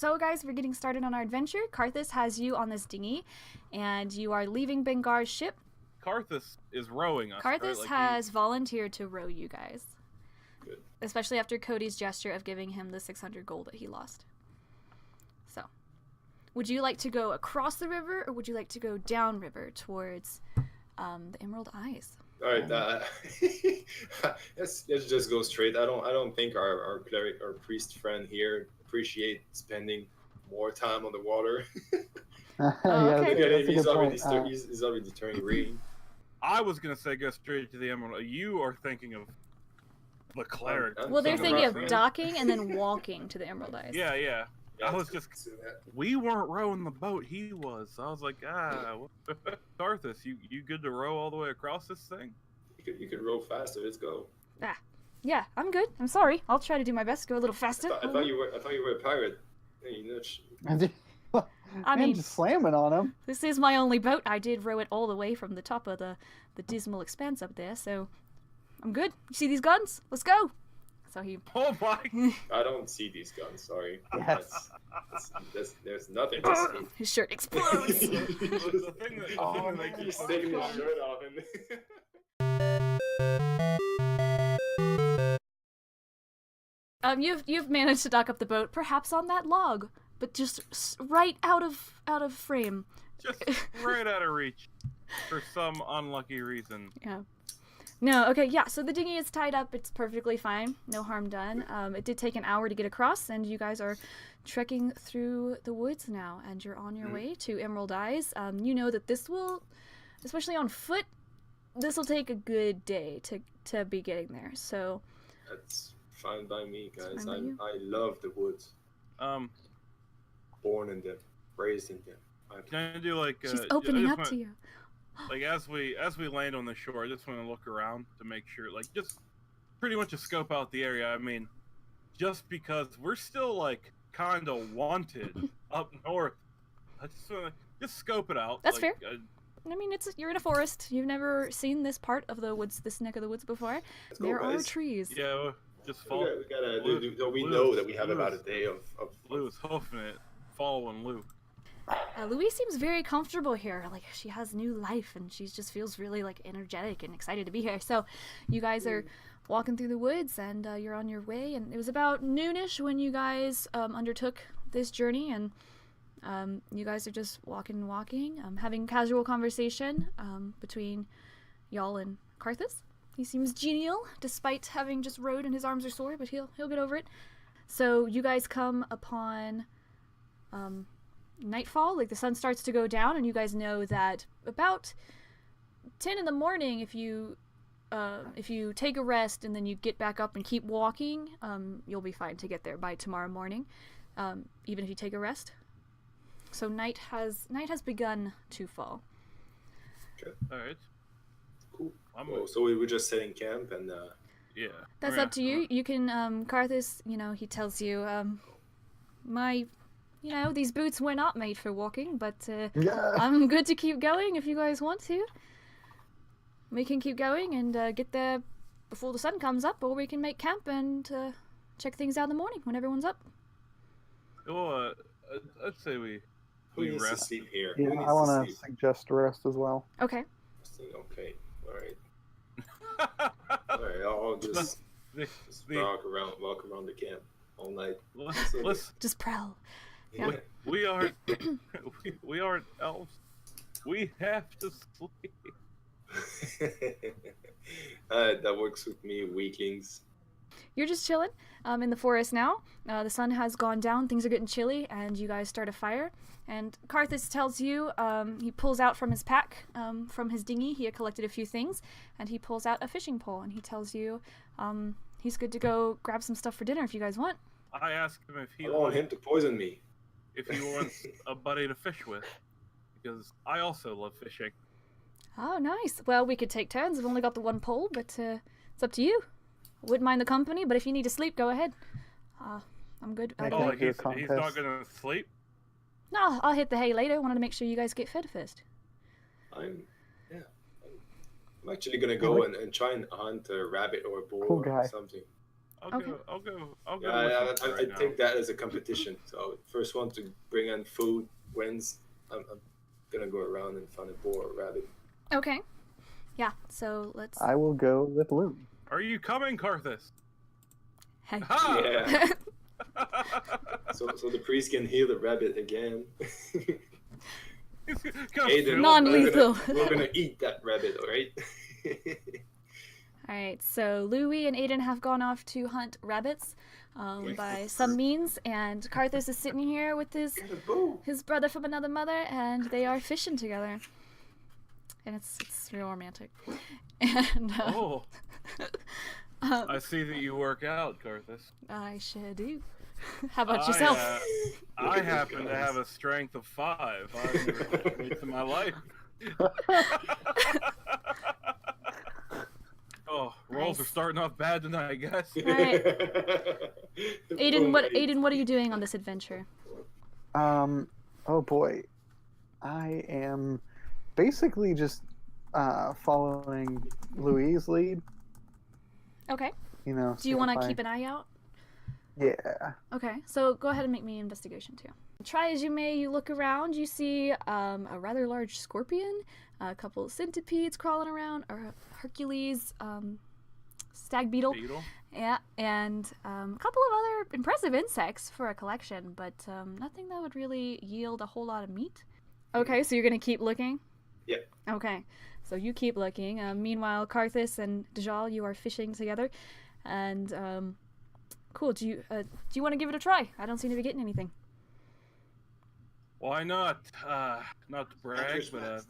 So guys, we're getting started on our adventure. Karthus has you on this dinghy, and you are leaving Bengar's ship. Karthus is rowing us, Karthus right? Like has volunteered to row you guys. Good. Especially after Cody's gesture of giving him the 600 gold that he lost. So, would you like to go across the river, or would you like to go downriver towards the Emerald Isles? All right, let's just go straight. I don't think our cleric or priest friend here appreciate spending more time on the water. Okay. He's already turning green. I was gonna say go straight to the Emerald. You are thinking of the cleric. Well, they're thinking of right? docking and then walking to the Emerald Isles. Yeah. I was just. We weren't rowing the boat. He was. I was like, Karthus, you good to row all the way across this thing? You could row faster. Let's go. Yeah, I'm good. I'm sorry. I'll try to do my best to go a little faster. I thought you were a pirate. Hey, I mean, just slamming on him. This is my only boat. I did row it all the way from the top of the dismal expanse up there, so I'm good. You see these guns? Let's go. So he. Oh my! I don't see these guns. Sorry. Yes. There's nothing to see. His shirt explodes. the thing that makes He's taking his shirt off and. You've managed to dock up the boat, perhaps on that log, but just right out of frame. Just right out of reach, for some unlucky reason. Yeah. No, okay, yeah, so the dinghy is tied up. It's perfectly fine. No harm done. It did take an hour to get across, and you guys are trekking through the woods now, and you're on your way to Emerald Isles. You know that this will, especially on foot, this will take a good day to be getting there, so... That's fine by me, guys. By you? I love the woods. Born in them, raised in them. Can I do like... She's opening up to you. Like as we land on the shore, I just want to look around to make sure, like just pretty much to scope out the area. I mean, just because we're still like kind of wanted up north, I just want to just scope it out. That's like, fair. I mean, you're in a forest. You've never seen this part of the woods, this neck of the woods before. There are trees. Yeah, just follow. We know that we have about a day of. Lou is hoofing it, following Lou. Louise seems very comfortable here. Like, she has new life, and she just feels really, like, energetic and excited to be here. So, you guys are walking through the woods, and you're on your way. And it was about noonish when you guys undertook this journey, and you guys are just walking, having casual conversation between y'all and Karthus. He seems genial, despite having just rowed and his arms are sore, but he'll get over it. So, you guys come upon... nightfall, like the sun starts to go down, and you guys know that about 10 in the morning, if you take a rest and then you get back up and keep walking, you'll be fine to get there by tomorrow morning, even if you take a rest. So night has begun to fall. Okay. All right. Cool. So we were just setting camp and. Yeah. That's up to you. You can, Karthus, he tells you, these boots were not made for walking, but I'm good to keep going if you guys want to. We can keep going and get there before the sun comes up, or we can make camp and check things out in the morning when everyone's up. Well, I'd say we needs rest. to sleep here? Yeah, I want to suggest rest as well. Okay. Okay, all right. All right, I'll just walk around the camp all night. Let's just prowl. Yeah. We aren't elves. We have to sleep. That works with me, weaklings. You're just chilling in the forest now. The sun has gone down, things are getting chilly, and you guys start a fire. And Karthus tells you, he pulls out from his pack, from his dinghy, he had collected a few things, and he pulls out a fishing pole, and he tells you he's good to go grab some stuff for dinner if you guys want. I asked him if he I want him to poison me. If he wants a buddy to fish with, because I also love fishing. Oh, nice. Well, we could take turns. I've only got the one pole, but it's up to you. I wouldn't mind the company, but if you need to sleep, go ahead. I'm good. He's not gonna sleep? No, I'll hit the hay later. Wanted to make sure you guys get fed first. I'm actually gonna go and try and hunt a rabbit or a boar or something. Okay. I'll go. Yeah, with you I right now. take that as a competition. So first one to bring in food wins. I'm gonna go around and find a boar or rabbit. Okay. Yeah. So let's. I will go with Louis. Are you coming, Carthus? Hey. Ha! Yeah. So the priest can heal the rabbit again. Aiden, Non-lethal. We're gonna eat that rabbit, all right? All right. So Louis and Aiden have gone off to hunt rabbits by some means, and Carthus is sitting here with his brother from another mother, and they are fishing together. And it's real romantic. And Oh. I see that you work out, Carthus. I sure do. How about yourself? I happen to have a strength of 5. I've never done weights in my life. Oh, rolls are starting off bad tonight, I guess. Right. Aiden, what are you doing on this adventure? Oh boy. I am basically just following Louis' lead. Okay. You know. Do you want to keep an eye out? Yeah. Okay, so go ahead and make me an investigation too. Try as you may, you look around, you see a rather large scorpion, a couple of centipedes crawling around, or Hercules, stag beetle. Yeah, and a couple of other impressive insects for a collection, but nothing that would really yield a whole lot of meat. Okay, so you're gonna keep looking? Yeah. Okay, so you keep looking. Meanwhile, Carthus and Dajal, you are fishing together, and cool. Do you want to give it a try? I don't seem to be getting anything. Why not? Not to brag, but I've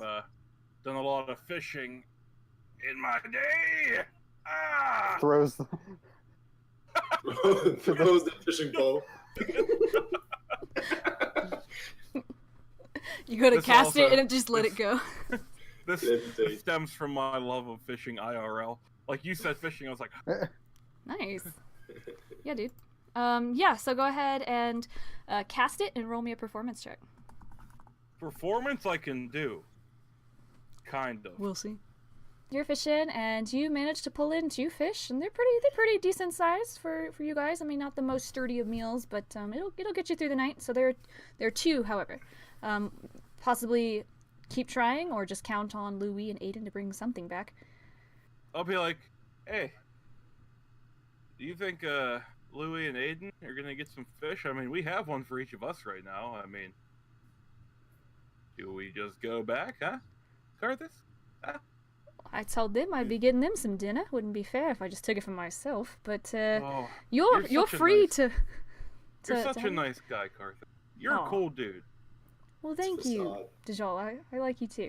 done a lot of fishing in my day. Ah! Throws. Throws the fishing pole. You go to This cast also- it and just let it go. This stems from my love of fishing IRL. Like you said, fishing. I was like, Nice. Yeah, dude. Yeah, so go ahead and cast it and roll me a performance check. performance I can do. Kind of. We'll see. You're fishing, and you manage to pull in 2 fish, and they're pretty decent size for you guys. I mean, not the most sturdy of meals, but it'll get you through the night. So there are 2, however. Possibly keep trying, or just count on Louis and Aiden to bring something back. I'll be like, hey, do you think Louis and Aiden are gonna get some fish? I mean, we have one for each of us right now. I mean, do we just go back, huh, Carthus? Huh? I told them I'd be getting them some dinner. Wouldn't be fair if I just took it for myself. But Oh, you're such a free nice- to. You're such have a it. nice guy, Carthus. You're Aw. a cool dude. Well, thank you, Dajal. I like you too.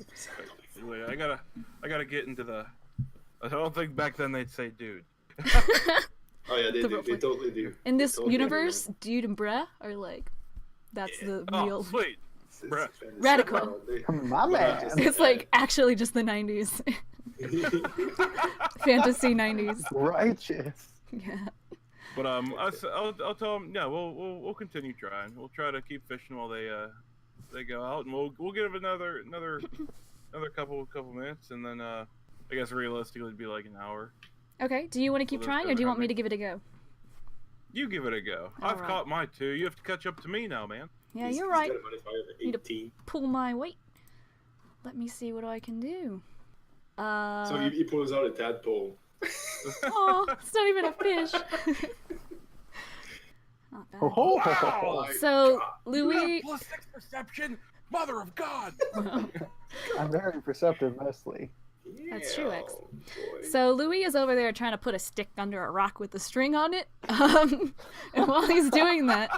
Anyway, I gotta get into the. I don't think back then they'd say dude. Oh yeah, they The do. rope They like- totally do. In this Totally universe, dude and bruh are like, that's the Oh, real. sweet. It's Bruh. fantasy. Radical. My man. It's like actually just the 90s. Fantasy 90s. Righteous. Yeah. But I'll tell them. Yeah, we'll continue trying. We'll try to keep fishing while they go out, and we'll give another couple minutes, and then I guess realistically it'd be like an hour. Okay. Do you want to keep those trying, guys or do you are want me coming. to give it a go? You give it a go. All I've right. caught my 2. You have to catch up to me now, man. Yeah, He's you're got right. a modifier of Need to 18. Pull my weight. Let me see what I can do. So he pulls out a tadpole. Oh, it's not even a fish. Not bad. Oh, Wow. So, You have Louis, +6 perception, mother of God. I'm very perceptive mostly. That's true, X. Oh, boy. so Louis is over there trying to put a stick under a rock with a string on it. And while he's doing that,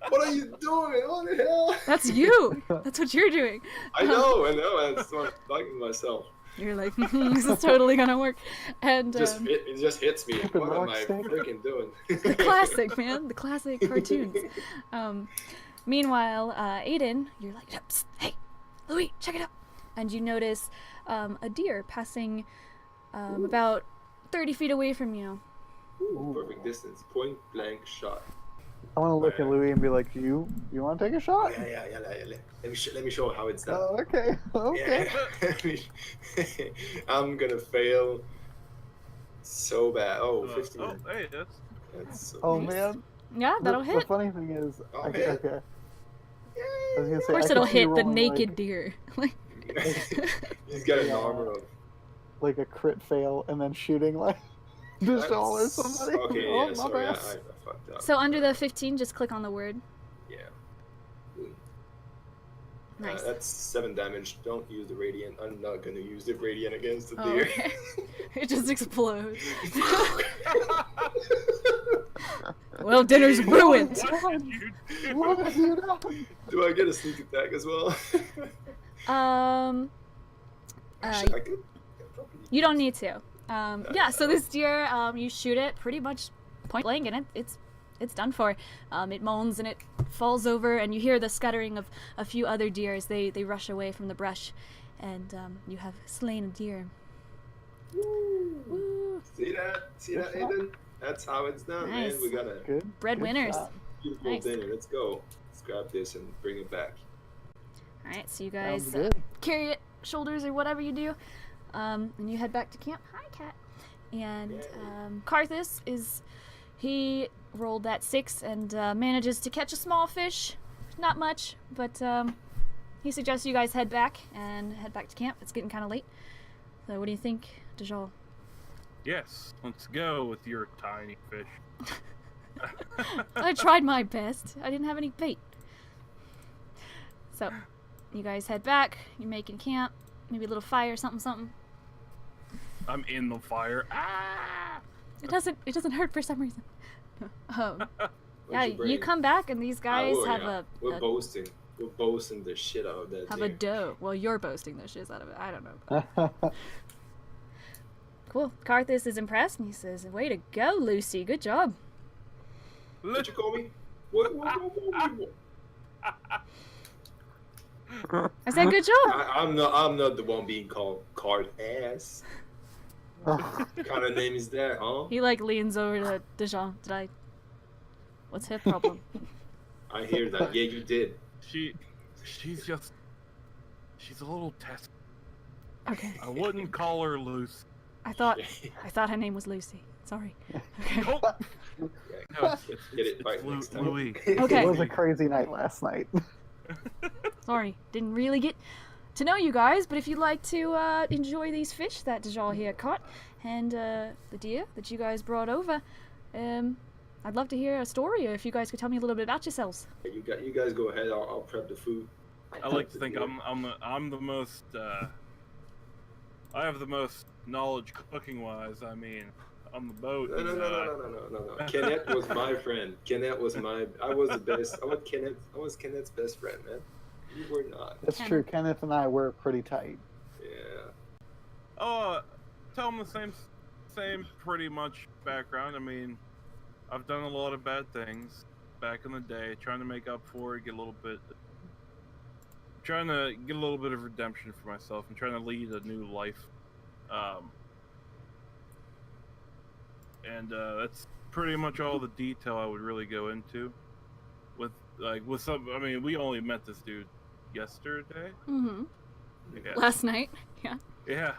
What are you doing? What the hell? that's you. That's what you're doing. I know. That's not liking myself. You're like, this is totally gonna work. And It just hits me. Stupid What am rock I stick. freaking doing? the classic, man, the classic cartoons. Meanwhile, Aiden, you're like, "Psst, hey, Louis, check it out. And you notice a deer passing about 30 feet away from you. Ooh, perfect distance. Point blank shot. I want to look at Louis and be like, you want to take a shot? Yeah. Let me show how it's done. Oh, okay. Okay. Yeah. I'm gonna fail So bad. Oh, 15. Oh, hey, That's so Oh nice. man. Yeah, that'll The hit. funny thing is, Oh, okay, hit. okay. I was gonna Of say, course, I could it'll see you hit the rolling naked deer. Like, He's got an armor of. like a crit fail and then shooting like Dishal or That's... somebody. Okay, Oh, yeah, my sorry, I bad. fucked up. so under the 15, just click on the word. Yeah. Boom. Nice. That's 7 damage. Don't use the radiant. I'm not gonna use the radiant against the Oh, deer. okay. It just explodes. Well, dinner's ruined. what did you do? What have you done? Do I get a sneak attack as well? Actually, I could. Yeah, probably. You don't need to. Yeah, so this deer, you shoot it pretty much point blank, and it's done for. It moans and it falls over, and you hear the scuttering of a few other deer as they rush away from the brush, and you have slain a deer. Woo. Woo. See that? See that, Aiden? That's how it's done, Nice. man. We got a Good. Breadwinners. job. beautiful Nice. dinner. Let's go. Let's grab this and bring it back. All right, so you Sounds guys good. carry it shoulders or whatever you do, and you head back to camp. Hi, cat. And Yay. Karthus he rolled that 6 and manages to catch a small fish. Not much, but he suggests you guys head back to camp. It's getting kind of late. So what do you think, Dajal? Yes, let's go with your tiny fish. I tried my best. I didn't have any bait. So, you guys head back. You're making camp. Maybe a little fire, something. I'm in the fire. Ah! It doesn't hurt for some reason. Yeah, Where's your you brain? come back and these guys Oh, have yeah. We're boasting. We're boasting the shit out of that have deer. a doe. Well, you're boasting the shit out of it. I don't know. Cool. Karthus is impressed and he says, "Way to go, Lucy. Good job." What you call me? What? I said, "Good job." I'm not the one being called card ass. What kind of name is that, huh? He leans over to Dejan. What's her problem? I hear that. Yeah, you did. She's a little test. Okay. I wouldn't call her loose. I thought her name was Lucy. Sorry. Okay. Oh, Yeah, let's get it right next time. Louis. Okay. It was a crazy night last night. Sorry, didn't really get to know you guys, but if you'd like to enjoy these fish that Dajal here caught, and the deer that you guys brought over, I'd love to hear a story, or if you guys could tell me a little bit about yourselves. You guys go ahead. I'll prep the food. I like to think I'm the most. I have the most knowledge cooking wise. I mean, on the boat. No. Kenneth was my friend. I was the best. I was Kenneth's best friend, man. You were not. That's true. Kenneth and I were pretty tight. Yeah. Oh, tell them the same pretty much background. I mean, I've done a lot of bad things back in the day, trying to make up for it, trying to get a little bit of redemption for myself, and trying to lead a new life. And that's pretty much all the detail I would really go into. With some, I mean, we only met this dude yesterday. Mm-hmm. Yeah. Last night. Yeah. Yeah.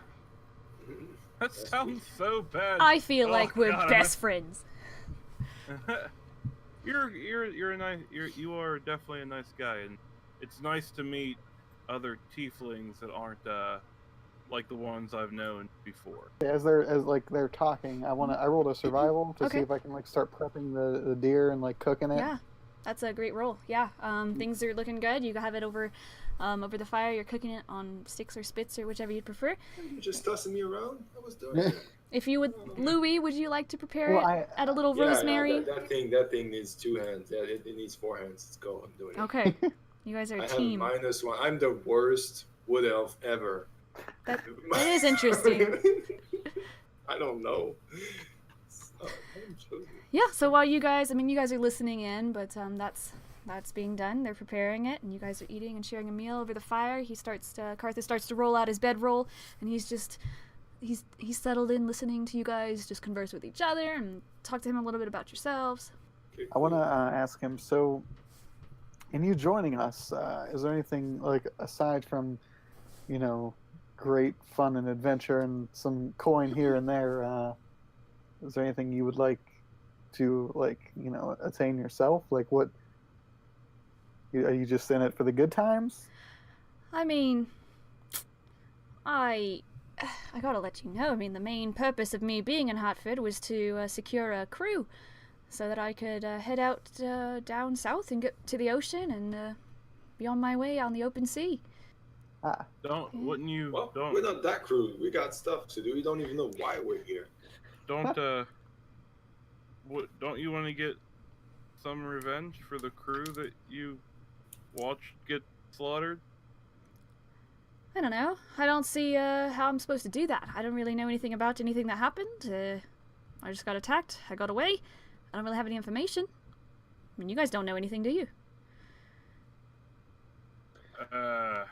That sounds so bad. I feel Oh, like we're God, best friends. You are definitely a nice guy, and it's nice to meet other tieflings that aren't like the ones I've known before. As they're talking, I rolled a survival to Okay. see if I can start prepping the deer and cooking it. Yeah, that's a great roll. Yeah, things are looking good. You have it over the fire. You're cooking it on sticks or spits or whichever you prefer. You're just tossing me around. I was doing it. If you would, Louis, would you like to prepare Well, it? Add a little Yeah, rosemary. that thing needs 2 hands. Yeah, it needs 4 hands. Let's go. I'm doing it. Okay, you guys are a I team. have -1. I'm the worst wood elf ever. That is interesting. I don't know. Yeah. So while you guys are listening in, but that's being done. They're preparing it, and you guys are eating and sharing a meal over the fire. Karthus starts to roll out his bedroll, and he's settled in, listening to you guys just converse with each other and talk to him a little bit about yourselves. I want to ask him. So, in you joining us, is there anything aside from, great fun and adventure and some coin here and there? is there anything you would like to attain yourself? Like, what are you just in it for the good times? I mean, I gotta let you know. I mean, the main purpose of me being in Hartford was to secure a crew, so that I could head out down south and get to the ocean and be on my way on the open sea. Wouldn't you? Well, Don't. we're not that crew. We got stuff to do. We don't even know why we're here. Don't don't you want to get some revenge for the crew that you watched get slaughtered? I don't know. I don't see how I'm supposed to do that. I don't really know anything about anything that happened. I just got attacked. I got away. I don't really have any information. I mean, you guys don't know anything, do you? Can I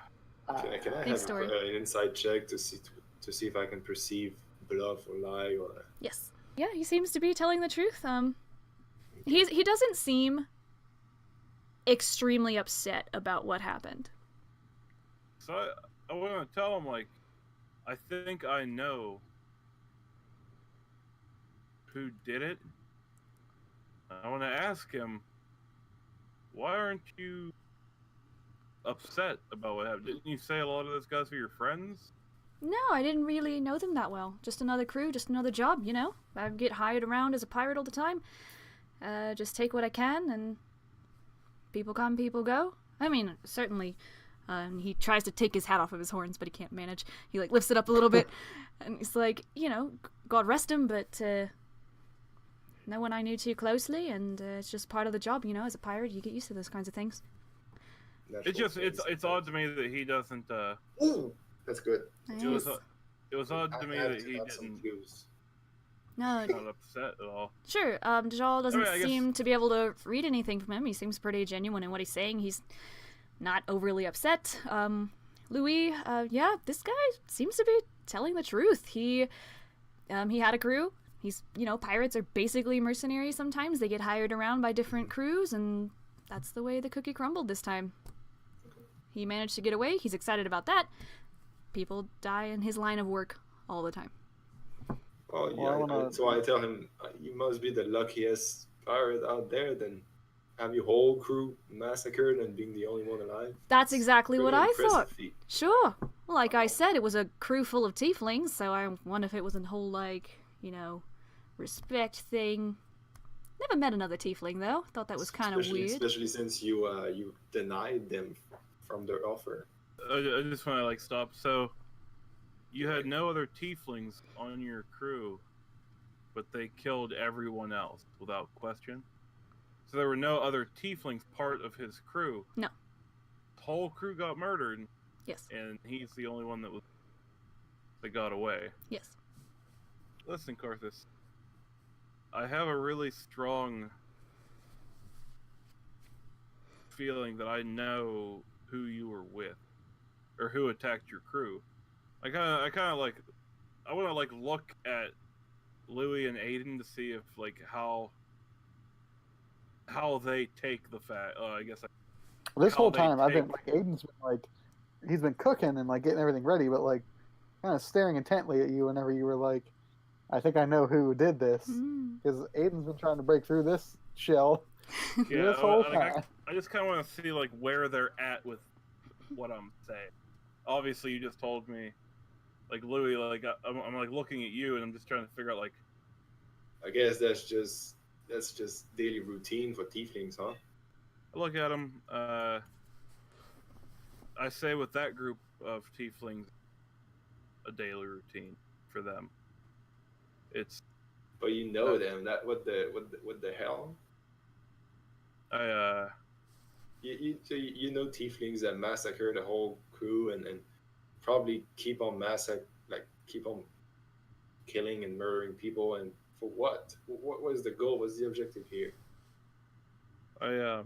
have an inside check to see if I can perceive bluff or lie or? Yes. Yeah, he seems to be telling the truth. He doesn't seem extremely upset about what happened. So I want to tell him, like, I think I know who did it. I want to ask him, why aren't you upset about what happened? Didn't you say a lot of those guys were your friends? No, I didn't really know them that well. Just another crew, just another job, you know? I get hired around as a pirate all the time. Just take what I can, and people come, people go. I mean, certainly, he tries to take his hat off of his horns, but he can't manage. He, like, lifts it up a little bit, and he's like, you know, God rest him, but, no one I knew too closely, and it's just part of the job, you know? As a pirate, you get used to those kinds of things. It's odd to me that he doesn't, Ooh, that's good. Nice. It was odd to me that he didn't... No, not upset at all. Sure, Dajal doesn't I mean, seem to be able to read anything from him. He seems pretty genuine in what he's saying. He's not overly upset. Louis, yeah, this guy seems to be telling the truth. He had a crew. He's, you know, pirates are basically mercenaries sometimes. They get hired around by different crews, and that's the way the cookie crumbled this time. He managed to get away. He's excited about that. People die in his line of work all the time. Oh yeah, so I tell him, you must be the luckiest pirate out there, then have your whole crew massacred and being the only one alive. That's exactly what I thought. Feat. Sure. Well, like I said, it was a crew full of tieflings, so I wonder if it was a whole, like, you know, respect thing. Never met another tiefling, though. Thought that was kind of weird. Especially since you denied them from their offer. I just want to, like, stop. So, you had no other tieflings on your crew, but they killed everyone else without question? So there were no other tieflings part of his crew? No. The whole crew got murdered? Yes. And he's the only one that got away? Yes. Listen, Carthus, I have a really strong feeling that I know who you were with, or who attacked your crew. I want to, like, look at Louis and Aiden to see if, like, how they take the fact. I guess. This whole time, I've been, like, Aiden's been, like, he's been cooking and, like, getting everything ready, but, like, kind of staring intently at you whenever you were like, I think I know who did this, because Aiden's been trying to break through this shell this whole time. I just kind of want to see, like, where they're at with what I'm saying. Obviously, you just told me, like, Louis, like, I'm like looking at you, and I'm just trying to figure out, like, I guess that's just daily routine for tieflings, huh? I look at them. I say with that group of tieflings, a daily routine for them. It's. But you know them. That what the hell? You know tieflings that massacre the whole crew and probably keep on killing and murdering people, and for what? What was the goal? What's the objective here? I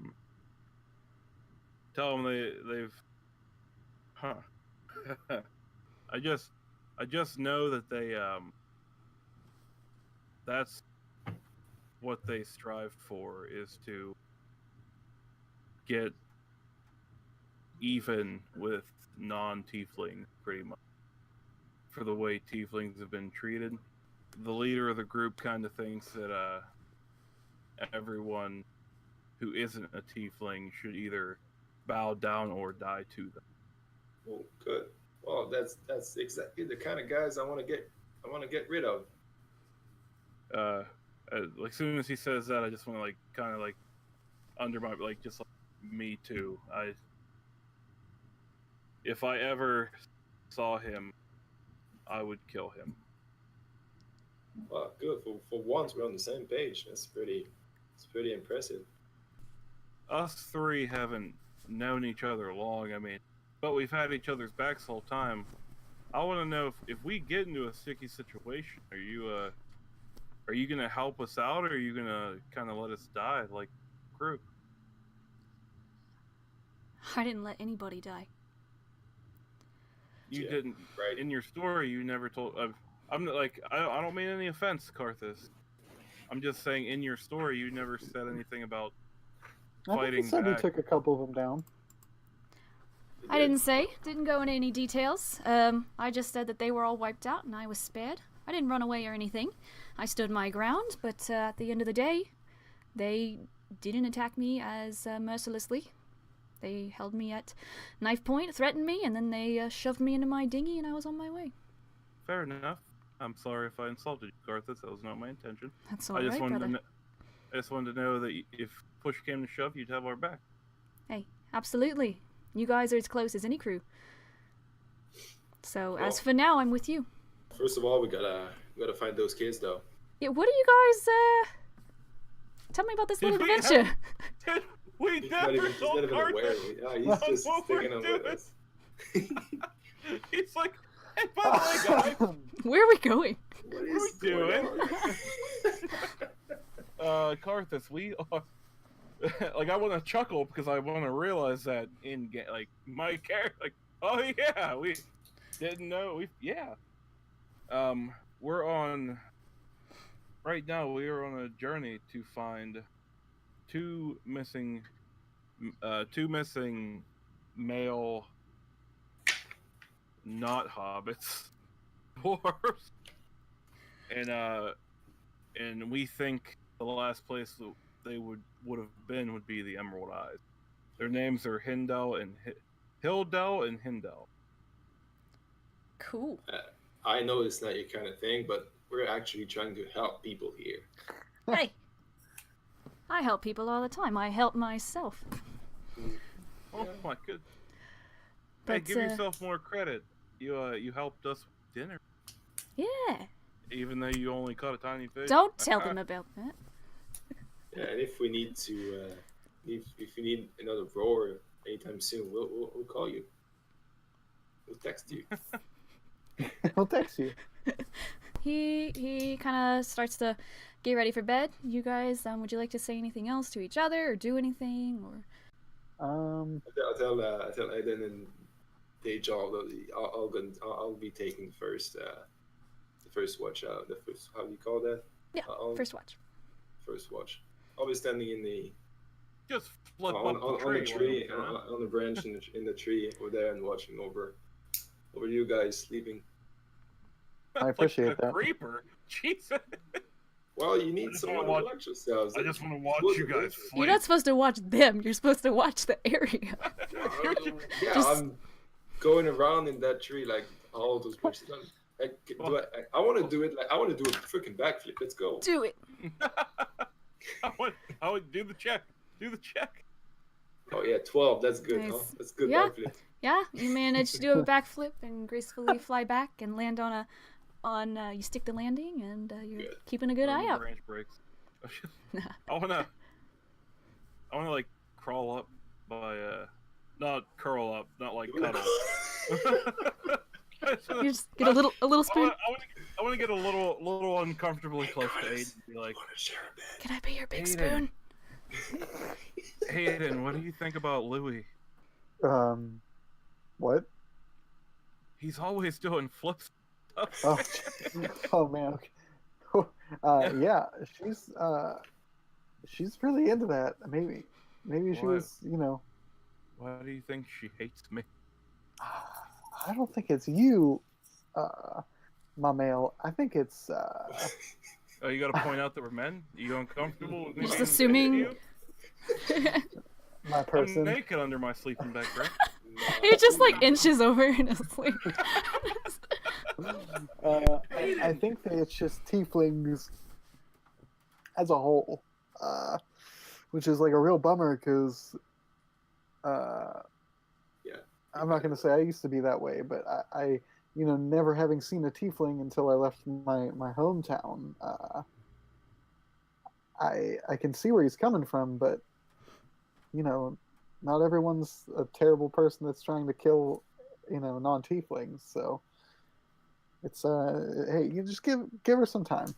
tell them they've. I just know that they that's what they strive for, is to get even with non-tieflings, pretty much, for the way tieflings have been treated. the leader of the group kind of thinks that everyone who isn't a tiefling should either bow down or die to them. Oh, good. Well, that's exactly the kind of guys I want to get rid of. Like as soon as he says that, I just want to like kind of like under my like just like me too. If I ever saw him, I would kill him. Well, good. For once, we're on the same page. It's pretty impressive. Us three haven't known each other long. I mean, but we've had each other's backs the whole time. I want to know if we get into a sticky situation, are you gonna help us out, or are you gonna kind of let us die like crew? I didn't let anybody die. You didn't. Right. In your story, you never told. I'm not, like I don't mean any offense, Carthus. I'm just saying in your story, you never said anything about fighting. I think you said you took a couple of them down. I didn't go into any details. I just said that they were all wiped out and I was spared. I didn't run away or anything. I stood my ground, but at the end of the day, they didn't attack me as mercilessly. They held me at knife point, threatened me, and then they shoved me into my dinghy and I was on my way. Fair enough. I'm sorry if I insulted you, Carthus. That was not my intention. That's all right, brother. I just wanted to know that if push came to shove, you'd have our back. Hey, absolutely. You guys are as close as any crew. So, as for now, I'm with you. First of all, we gotta find those kids, though. Yeah, what are you guys, tell me about this little adventure. We never told Carthus. He's just thinking of us. He's like, hey, by the way, guys. Where are we going? What are we doing? Carthus, we are... like, I want to chuckle because I want to realize that in like my character, like, oh yeah, we didn't know. We're on right now. We are on a journey to find two missing male, not hobbits, dwarves, and we think the last place that they would have been would be the Emerald Eyes. Their names are Hildel and Hindel. Cool. I know it's not your kind of thing, but we're actually trying to help people here. Hey, I help people all the time. I help myself. Oh my goodness! Hey, give yourself more credit. You helped us with dinner. Yeah. Even though you only caught a tiny fish. Don't tell them about that. Yeah, and if we need to, if you need another rower anytime soon, we'll call you. We'll text you. We'll text you. He kind of starts to get ready for bed. You guys, would you like to say anything else to each other or do anything or? I'll tell Aiden and Deja I'll be taking the first watch out. The first, how do you call that? Yeah, first watch. First watch. I'll be standing in the just flip on the tree, on the branch in the tree over there, and watching over you guys sleeping. I appreciate like that. Creeper, Jesus. Well, you need someone to watch yourselves. I just want to watch you guys sleep. You're not supposed to watch them. You're supposed to watch the area. I'm going around in that tree like all those bushes. I want to do it. Like I want to do a freaking backflip. Let's go. Do it. I would do the check. Do the check. Oh yeah, 12. That's good. Nice. Huh? That's good backflip. Yeah, you manage to do a backflip and gracefully fly back and land on you stick the landing and you're keeping a good eye out. Branch breaks. I wanna like crawl up by not curl up, not like cuddle. You just get a little spoon. I want to get a little uncomfortably close to Aiden and be like, "Can I be your big spoon?" Hey Aiden, what do you think about Louis? What? He's always doing flips. Oh man. Okay. Yeah, she's really into that. Maybe she was, Why do you think she hates me? I don't think it's you. my male. I think it's. Oh, you got to point out that we're men. You uncomfortable with me? Just assuming. My person. I'm naked under my sleeping bag, right? He just like inches over in his sleep. I think that it's just tieflings as a whole, which is like a real bummer because, I'm not going to say I used to be that way, but I never having seen a tiefling until I left my hometown, I can see where he's coming from, but not everyone's a terrible person that's trying to kill, non-tieflings. So it's hey, you just give her some time.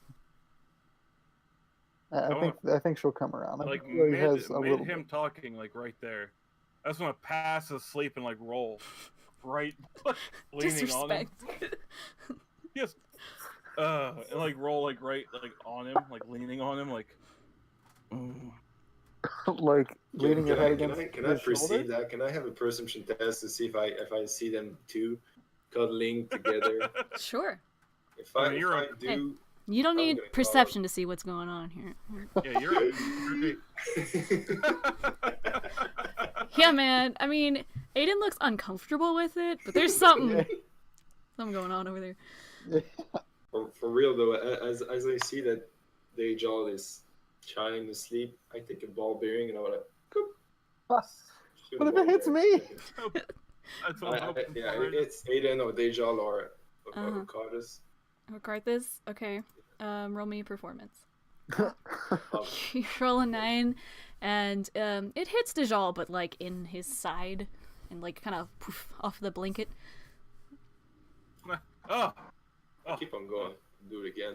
I think she'll come around. Like really mid him talking like right there. I just want to pass asleep and like roll, right, leaning on him. Yes. And like roll like right like on him, like leaning on him, like. Like leaning your head against. Can I perceive that? Can I have a perception test to see if I see them two cuddling together? Sure. If I do. Hey, you don't need perception to see what's going on here. Yeah, you're. Yeah, man. I mean, Aiden looks uncomfortable with it, but there's something going on over there. For real though, as I see that the jaw is trying to sleep, I take a ball bearing and I want to. What if it hits me? It's Aiden or Dejal or Cartus. Carthus? Okay. Roll me a performance. You roll a 9, and it hits Dejal, but like in his side, and like kind of poof off the blanket. Oh. Keep on going. Do it again.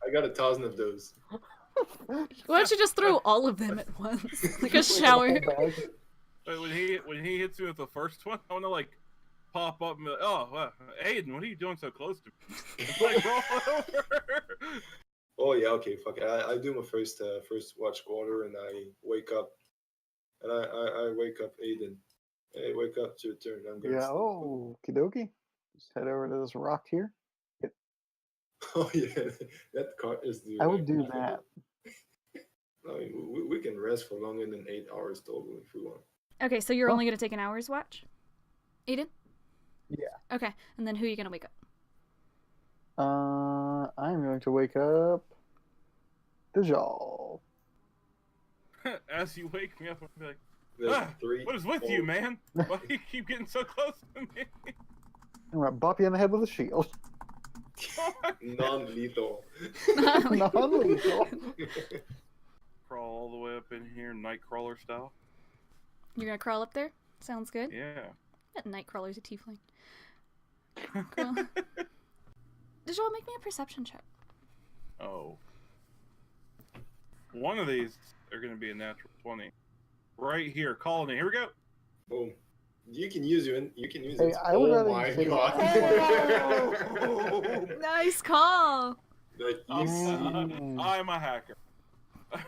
I got 1,000 of those. Why don't you just throw all of them at once, like a shower? When he hits me with the first one, I want to like pop up and be like, "Oh, Aiden, what are you doing so close to me?" Like roll over. Oh yeah, okay, fuck it. I do my first watch quarter and I wake up, and I wake up Aiden. Hey, wake up! It's your turn. I'm gonna. Yeah. Oh, okie. Just head over to this rock here. Oh yeah, that card is the. I will do that. I mean, we can rest for longer than 8 hours total if we want. Okay, so you're only gonna take an hour's watch, Aiden? Yeah. Okay, and then who are you gonna wake up? I'm going to wake up Dejal. As you wake me up, I'll be like, what is with you, man? Why do you keep getting so close to me? I'm gonna bop you in the head with a shield. Non-lethal. Non-lethal. Crawl all the way up in here, Nightcrawler style. You're gonna crawl up there? Sounds good. Yeah. That Nightcrawler's a tiefling. Dejal, make me a perception check. Oh. One of these are gonna be a natural 20. Right here, calling it. Here we go. Boom. You can use it. Oh my god. Nice call. I'm a hacker.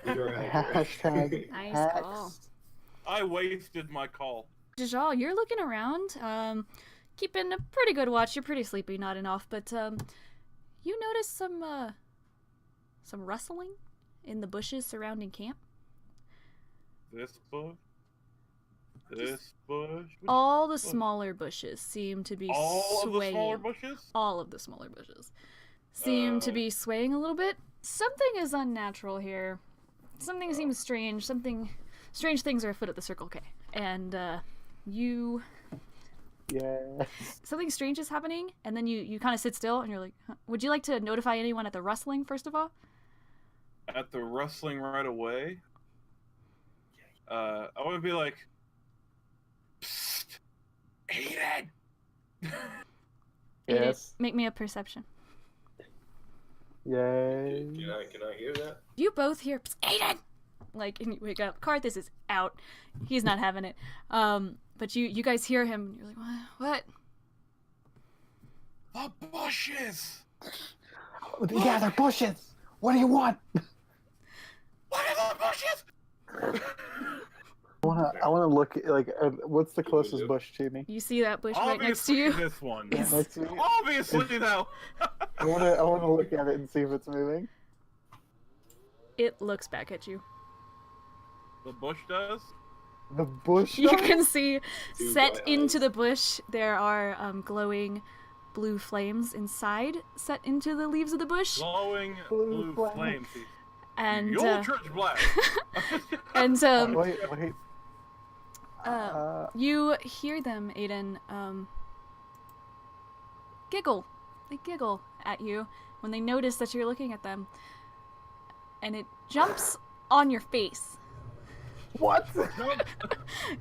You're a hacker. Hashtag nice hacks. call. I wasted my call. Dejal, you're looking around, keeping a pretty good watch. You're pretty sleepy, not enough, but you notice some rustling in the bushes surrounding camp. This bush. This bush. All the smaller bushes seem to be swaying. All of the smaller bushes? All of the smaller bushes seem to be swaying a little bit. Something is unnatural here. Something seems strange. Strange things are afoot at the Circle K. And you... Yeah. Something strange is happening, and then you kind of sit still, and you're like, huh? Would you like to notify anyone at the rustling, first of all? At the rustling right away? I want to be like... Psst! Aiden! Yes. Make me a perception. Yay. Can I hear that? You both hear, Psst, Aiden! Like, and you wake up. Carthus is out. He's not having it. But you guys hear him, and you're like, what? The bushes! Yeah, they're bushes! What do you want? What are the bushes? I wanna look like what's the closest bush to me? You see that bush Obviously right next to you? This one. Yeah, next to me. Obviously, though. I wanna look at it and see if it's moving. It looks back at you. The bush does? The bush. You can see Two set bright into eyes. the bush there are glowing blue flames inside, set into the leaves of the bush. Glowing Blue blue flame. flames. And Your church black. and Wait. you hear them, Aiden, giggle. They giggle at you when they notice that you're looking at them. And it jumps on your face. What?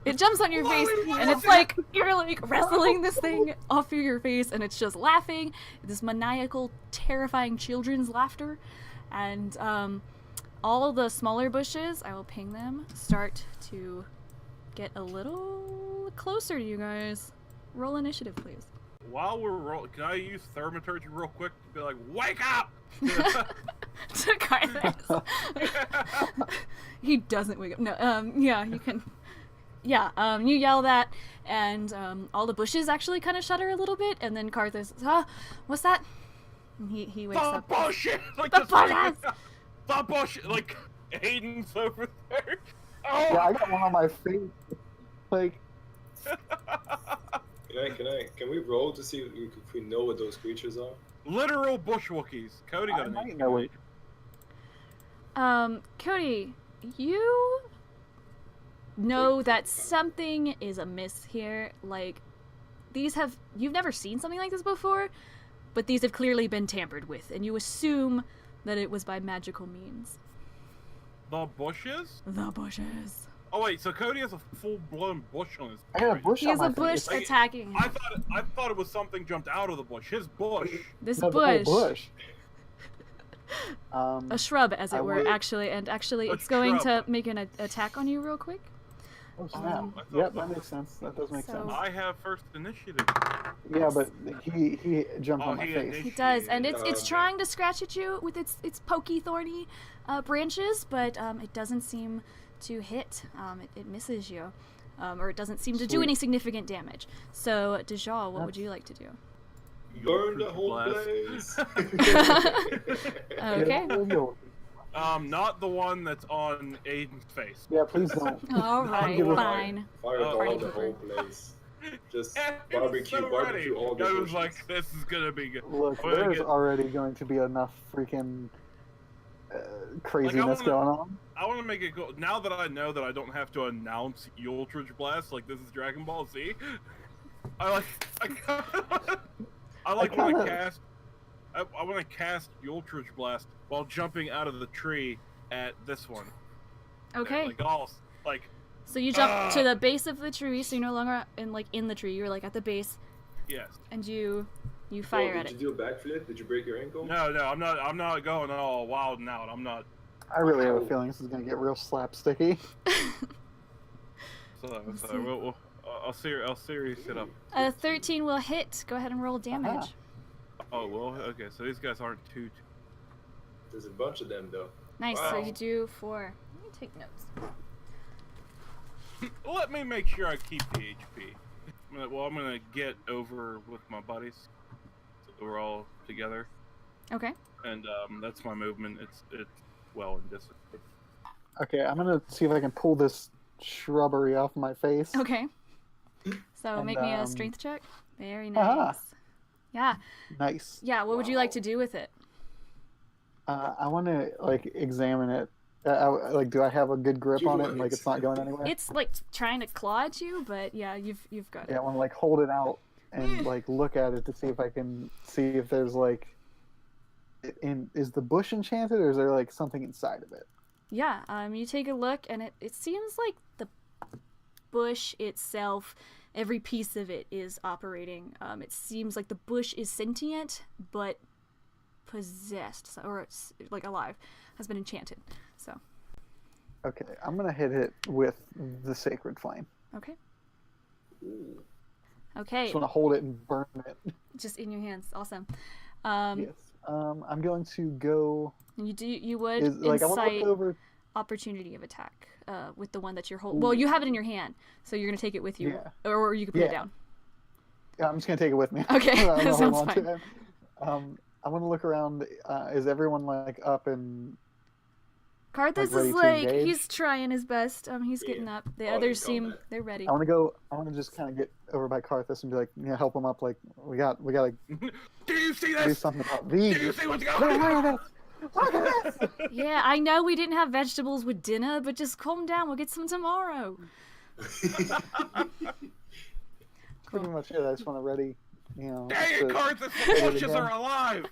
It jumps on your face, and it's like you're like wrestling this thing off of your face, and it's just laughing. This maniacal, terrifying children's laughter. And all the smaller bushes, I will ping them, start to get a little closer to you guys. Roll initiative, please. While we're rolling, can I use thaumaturgy real quick to be like, wake up? To Carthus. He doesn't wake up. No, yeah, you can. Yeah, you yell that, and all the bushes actually kind of shudder a little bit, and then Carthus, what's that? And he wakes The up. bullshit! Like The this bushes! The bullshit! Like, Aiden's over there. Oh! Yeah, I got one on my face. Like, Can we roll to see if we know what those creatures are? Literal bushwookies. Cody got I an might 18. know it. Cody, you know that something is amiss here. Like, you've never seen something like this before, but these have clearly been tampered with, and you assume that it was by magical means. The bushes? The bushes. Oh wait, so Cody has a full-blown bush on his. I got a bush He on has my a bush face. attacking him. I thought it was something jumped out of the bush. His bush. This No, the whole bush. bush. A shrub, as it I were, would- actually, and actually A it's going shrub. to make an attack on you real quick. Oh snap! I thought Yep, so. that makes sense. That does make So- sense. I have first initiative. Yeah, but he jumped Oh, on my he face. He does, and it's Okay. trying to scratch at you with its pokey, thorny branches, but it doesn't seem to hit. It misses you, or it doesn't seem to do Sweet. any significant damage. So, Dejal, what would That's- you like to do? Burn the whole Blast. place. Okay. Not the one that's on Aiden's face. Yeah, please don't. All right, give a- fine. Fireball Party the whole pooper. place. Just He was barbecue so barbecue ready. all the I was bushes. like, this is gonna be good. Look, We're gonna there's get- already going to be enough freaking craziness wanna- going on. I want to make it go. Now that I know that I don't have to announce Eldritch Blast like this is Dragon Ball Z, I want kinda- to cast. I want to cast Eldritch Blast while jumping out of the tree at this one. Okay. Like all like So you jump to the base of the tree, so you're no longer in the tree. You're like at the base, yes. and you fire at Did it. you do a backflip? Did you break your ankle? No, I'm not going all wild and out. I'm not. I really have a feeling this is going to get real slapsticky. So I'll serious it up. 13 will hit. Go ahead and roll damage. Oh well, okay. So these guys aren't too. There's a bunch of them though. Nice. So Wow. you do 4. Let me take notes. Let me make sure I keep the HP. I'm gonna get over with my buddies. So we're all together, Okay. and that's my movement. It's well in distance. Okay, I'm going to see if I can pull this shrubbery off my face. Okay. So And, make me a strength check. Very Aha. nice. Yeah. Nice. Yeah. What would you like to do with it? I want to, like, examine it. Do I have a good grip on it and, like, it's not going anywhere? It's like trying to claw at you, but yeah, you've got it. Yeah, I want to, like, hold it out and, like, look at it to see if I can see if there's, like... is the bush enchanted, or is there, like, something inside of it? Yeah. You take a look, and it seems like the bush itself, every piece of it is operating. It seems like the bush is sentient, but possessed, or it's like alive, has been enchanted. So. Okay, I'm going to hit it with the Sacred Flame. Okay. Okay. Just want to hold it and burn it. Just in your hands. Awesome. Yes. I'm going to go... You would I want to incite look over... opportunity of attack with the one that you're holding. Well, you have it in your hand, so you're gonna take it with you, or you can put it down. Yeah, I'm just gonna take it with me. Okay, that sounds fine. I want to look around. Is everyone like up and? Karthus is like he's trying his best. He's getting up. The others seem they're ready. I want to just kind of get over by Karthus and be like, help him up. Like we got to. Do you see this? Do something about these. Do you see what's going on? Look at this. Yeah, I know we didn't have vegetables with dinner, but just calm down. We'll get some tomorrow. Pretty much it. I just want to ready. Dang it, Karthus! The bushes are alive.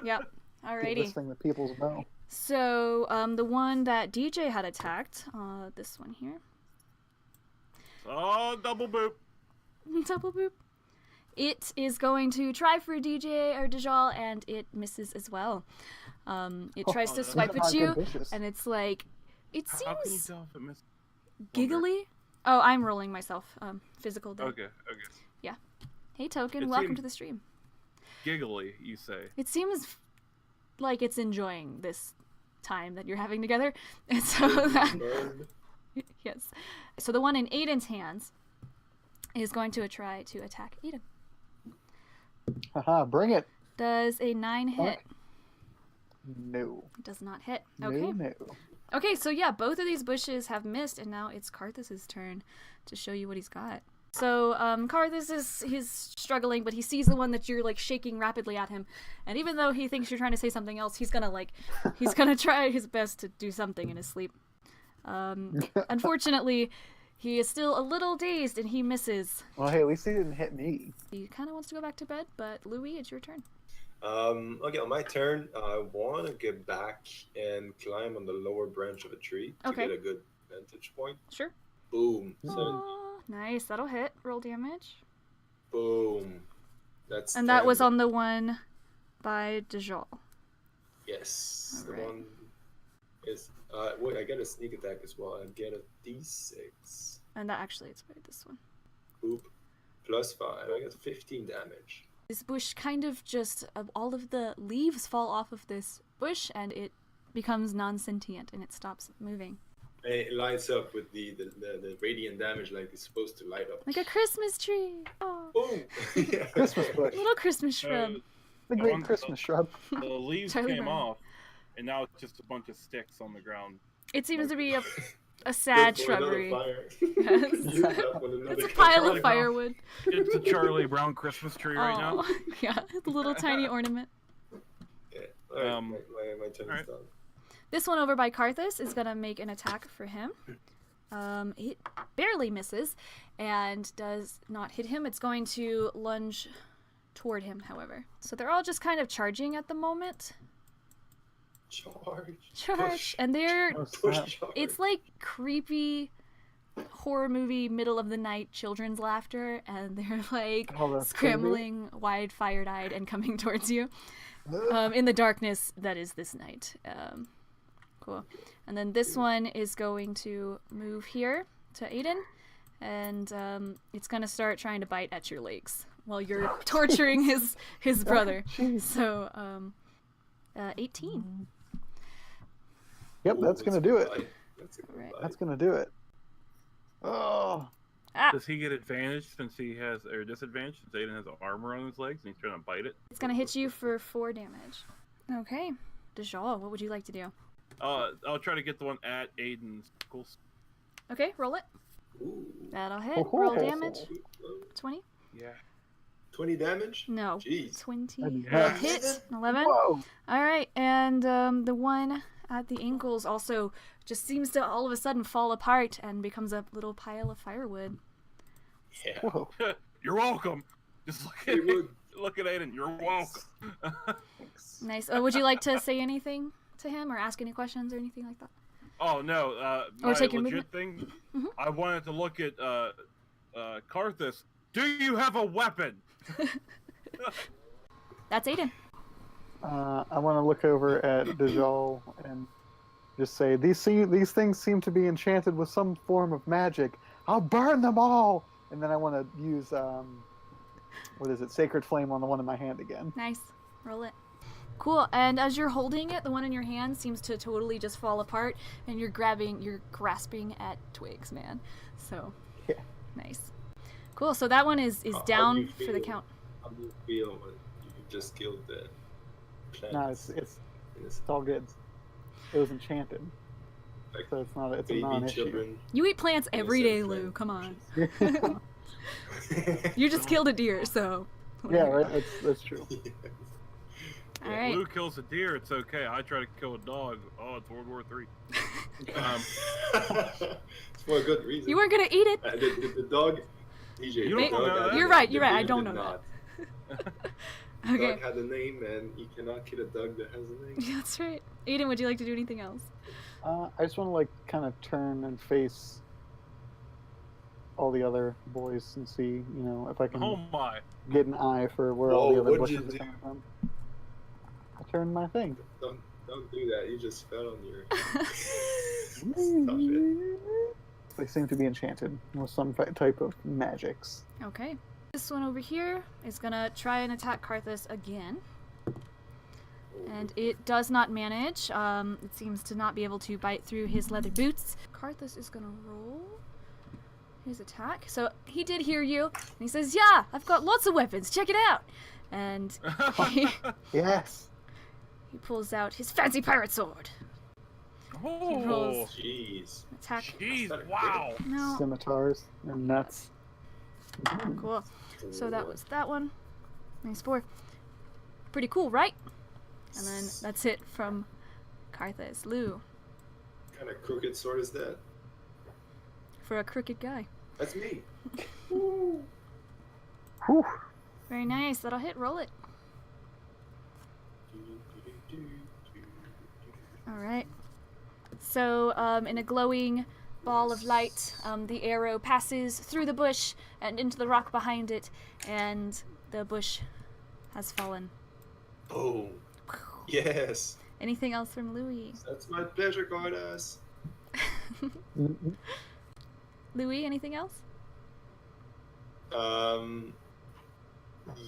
Yep. Alrighty. This thing that people know. So, the one that DJ had attacked, this one here. Oh, double boop. Double boop. It is going to try for DJ or Dajal, and it misses as well. It tries to swipe at you, and it's like, it seems How can you tell if it misses? giggly. Oh, I'm rolling myself. Physical damage. Okay. Yeah. Hey, Token, It welcome seems- to the stream. Giggly, you say. It seems like it's enjoying this time that you're having together. And so that... Yes. So the one in Aiden's hands is going to try to attack Aiden. Haha, bring it. Does a 9 hit? No. It does not hit. Okay. No. Okay, so yeah, both of these bushes have missed, and now it's Karthus' turn to show you what he's got. So, Karthus he's struggling, but he sees the one that you're, like, shaking rapidly at him. And even though he thinks you're trying to say something else, he's gonna try his best to do something in his sleep. Unfortunately, he is still a little dazed, and he misses. Well, hey, at least he didn't hit me. He kind of wants to go back to bed, but Louis, it's your turn. Okay, on my turn, I want to get back and climb on the lower branch of a tree to get a good vantage point. Sure. Boom. Nice, that'll hit. Roll damage. Boom. And that was on the one by Dajal. Yes. All the one is... wait, I get a sneak attack as well. I get a d6. And that actually, it's by this one. Boop. Plus 5. I get 15 damage. This bush kind of just... all of the leaves fall off of this bush, and it becomes non-sentient, and it stops moving. And it lights up with the radiant damage like it's supposed to light up. Like a Christmas tree. Oh. Boom! Yeah. Christmas bush. Little Christmas shrub. The great Christmas shrub. The leaves came off, and now it's just a bunch of sticks on the ground. It seems to be a sad shrubbery. Yes. It's a pile of firewood. It's a Charlie Brown Christmas tree right now. Yeah, the little tiny ornament. Yeah. All right, my turn is done. This one over by Karthus is going to make an attack for him. It barely misses and does not hit him. It's going to lunge toward him, however. So they're all just kind of charging at the moment. Charge. Push. And they're... Push. It's like creepy horror movie middle of the night children's laughter, and they're like scrambling wide-fired-eyed and coming towards you. In the darkness that is this night. Cool. And then this one is going to move here to Aiden, and it's going to start trying to bite at your legs while you're torturing his brother. So, 18. Yep, that's going to do it. That's going to do it. Oh. Does he get advantage since he has, or disadvantage since Aiden has armor on his legs and he's trying to bite it? It's going to hit you for 4 damage. Okay. Dajal, what would you like to do? I'll try to get the one at Aiden's ankles. Okay, roll it. Ooh. That'll hit. Roll damage. 20? Yeah. 20 damage? No. Jeez. 20. Yeah. Hit. 11. Whoa. Alright, and the one at the ankles also just seems to all of a sudden fall apart and becomes a little pile of firewood. Yeah. Whoa. You're welcome. Just look at Aiden. You're welcome. Nice. Would you like to say anything to him or ask any questions or anything like that? Oh no, Or my take your legit movement? thing. I wanted to look at Karthus. Do you have a weapon? That's Aiden. I want to look over at Dajal and just say, these things seem to be enchanted with some form of magic. I'll burn them all! And then I want to use, Sacred Flame on the one in my hand again. Nice. Roll it. Cool. And as you're holding it, the one in your hand seems to totally just fall apart, and you're grasping at twigs, man. So, yeah. Nice. Cool. So that one is down for the count. How do you feel when you just killed the plant? No, it's all good. It was enchanted. Like So it's a baby non-issue. children. You eat plants every day, Lou. Come on. You just killed a deer, so. Yeah, right. That's true. All right. Lou kills a deer, it's okay. I try to kill a dog. Oh, it's World War III. It's for a good reason. You weren't gonna eat it. The dog. EJ, You don't know that. You're right. I the don't dog know did that. not. Okay. Dog had a name, and you cannot kill a dog that has a name. Yeah, that's right. Aiden, would you like to do anything else? I just want to like kind of turn and face all the other boys and see, if I can Oh my. get an eye for where all the other bushes are coming from. I turned my thing. Don't do that. You just fell on your. Stop it. They seem to be enchanted with some type of magics. Okay. This one over here is gonna try and attack Karthus again. And it does not manage. It seems to not be able to bite through his leather boots. Karthus is gonna roll his attack. So he did hear you, and he says, "Yeah, I've got lots of weapons. Check it out." And Yes. he pulls out his fancy pirate sword. Oh, rolls. Jeez. Attack. jeez, wow. No. Scimitars and nuts. Cool. So that was that one. Nice 4. Pretty cool, right? And then that's it from Karthus. Lou. What kind of crooked sword is that? For a crooked guy. That's me. Whew. Very nice. That'll hit. Roll it. Alright. So, in a glowing ball of light, the arrow passes through the bush and into the rock behind it, and the bush has fallen. Oh. Yes. Anything else from Louis? That's my pleasure, goddess. Louis, anything else?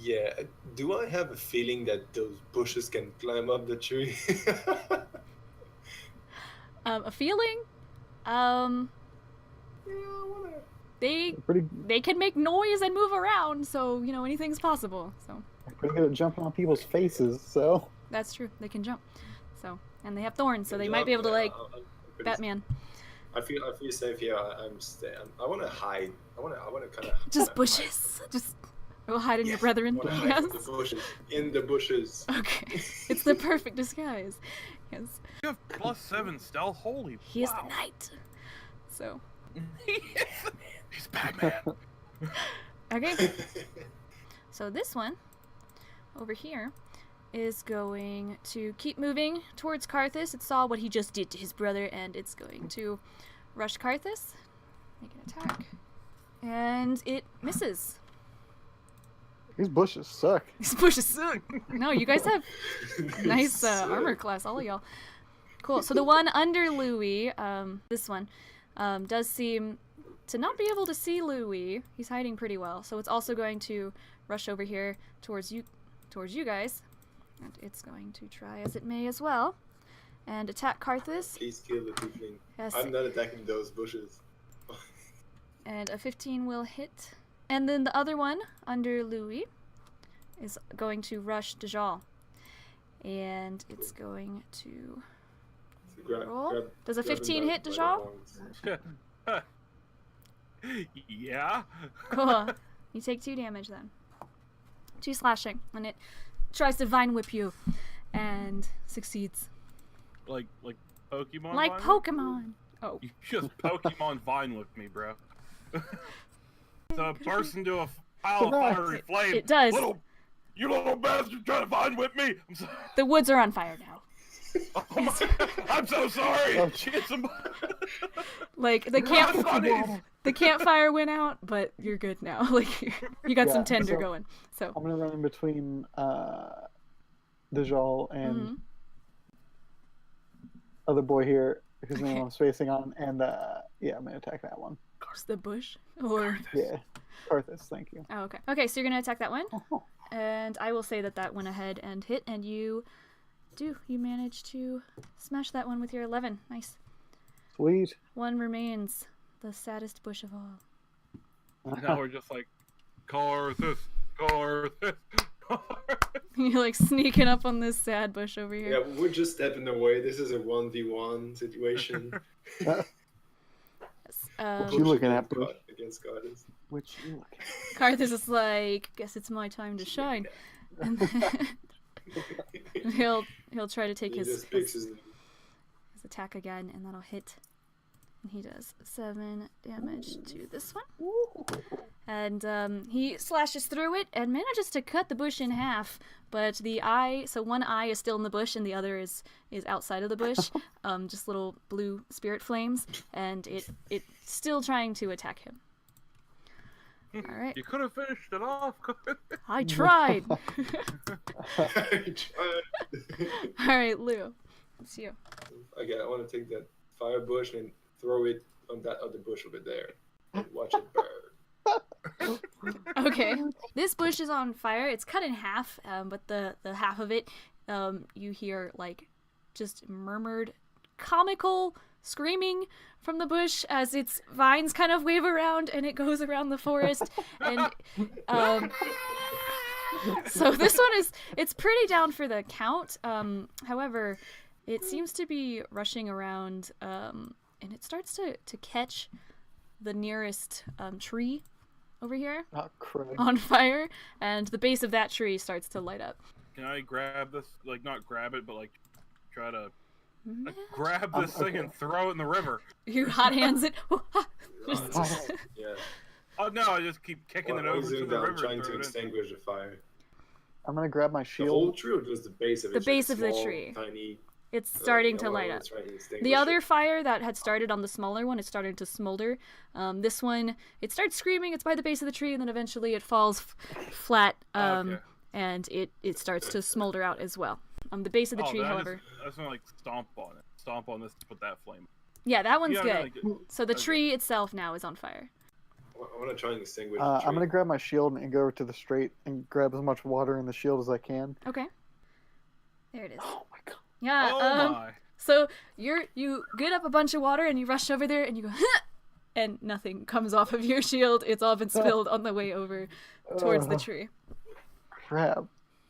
Yeah. Do I have a feeling that those bushes can climb up the tree? A feeling? They can make noise and move around, so anything's possible. So Pretty good at jumping on people's faces, so. that's true. They can jump. So and they have thorns, so Can they jump, might be able to yeah, I'm pretty Batman. I feel safe here. I'm staying. I want to hide. I want to kind of Just bushes. Just go hide in your brethren. I Yes. in the bushes. In the bushes. Okay. It's the perfect disguise. Yes. You have +7 stealth. Holy. He is wow. the knight. So He's Batman. okay. So this one over here is going to keep moving towards Karthus. It saw what he just did to his brother, and it's going to rush Karthus. Make an attack. And it misses. These bushes suck. These bushes suck. No, you guys have nice armor class, all of y'all. Cool. So the one under Louis, this one, does seem to not be able to see Louis. He's hiding pretty well. So it's also going to rush over here towards you guys. And it's going to try as it may as well. And attack Karthus. Please kill the tiefling. Yes. I'm not attacking those bushes. And a 15 will hit. And then the other one, under Louis, is going to rush Dajal. And it's going to roll. Does a 15 hit, Dajal? Yeah. Cool. You take 2 damage then. 2 slashing. And it tries to vine whip you. And succeeds. Like Pokemon. Like Vine Pokemon. Oh. Whip? You just Pokemon Vine with me, bro. So it bursts into a pile of fiery flame. It does. You little bastard trying to Vine whip me. I'm sorry. The woods are on fire now. Oh my, I'm so sorry. Oh, Like the campfire went out, but you're good now. Like you got some tinder going. So I'm gonna run in between Dajal and other boy here whose name I'm spacing on, and yeah, I'm gonna attack that one. the bush or Yeah, Karthus, thank you. oh, okay. Okay, so you're gonna attack that one, Oh, and I will say that went ahead and hit, and you do. You manage to smash that one with your 11. Nice. Sweet. One remains. The saddest bush of all. Now we're just like, Carthus, Carthus. You're like sneaking up on this sad bush over here. Yeah, we're just stepping away. This is a 1v1 situation. Yes. What you looking at, bro? Against goddess. What you looking at? Carthus is like, guess it's my time to shine. And then he'll try to take his attack again, and that'll hit. And he does 7 damage to this one. And he slashes through it and manages to cut the bush in half. But the eye, so one eye is still in the bush and the other is outside of the bush. Just little blue spirit flames. And it's still trying to attack him. All right. You could have finished it off. I tried. I tried. All right, Lou. It's you. Okay, I want to take that fire bush and throw it on that other bush over there. And watch it burn. Okay. This bush is on fire. It's cut in half, but the half of it, you hear like just murmured comical screaming from the bush as its vines kind of wave around and it goes around the forest. And so this one it's pretty down for the count. However, it seems to be rushing around, and it starts to catch the nearest tree over here on fire, and the base of that tree starts to light up. Can I grab this? Like, not grab it, but like try to grab this thing and throw it in the river. You hot hands it. Yeah. Oh no! I just keep kicking it over to the river. Trying to extinguish the fire. I'm gonna grab my shield. The whole tree or just the base of it? The base of the tree. It's starting to light up. The other fire that had started on the smaller one is starting to smolder. This one, it starts screaming. It's by the base of the tree, and then eventually it falls flat, and it starts to smolder out as well. The base of the tree, however. I just want to like stomp on it. Stomp on this to put that flame. Yeah, that one's good. So the tree itself now is on fire. I want to try and extinguish the tree. I'm gonna grab my shield and go to the straight and grab as much water in the shield as I can. Okay. There it is. Oh my god. Yeah. Oh my. So you get up a bunch of water and you rush over there and you go, huh! And nothing comes off of your shield. It's all been spilled on the way over towards the tree. Crap.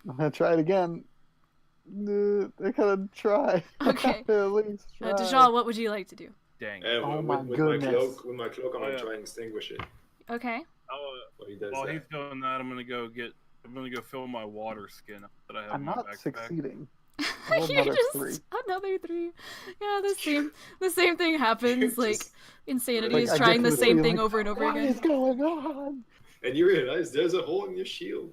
I'm gonna try it again. I gotta try. Okay. At least try. Dejal, what would you like to do? Dang. Oh my with goodness. My cloak, I'm gonna try and extinguish it. Okay. While he's doing that, I'm gonna go fill my water skin that I have I'm in my not backpack. succeeding. Another 3. Yeah, the same thing happens. Like insanity like, is trying the same thing over and over what again. What is going on? And you realize there's a hole in your shield.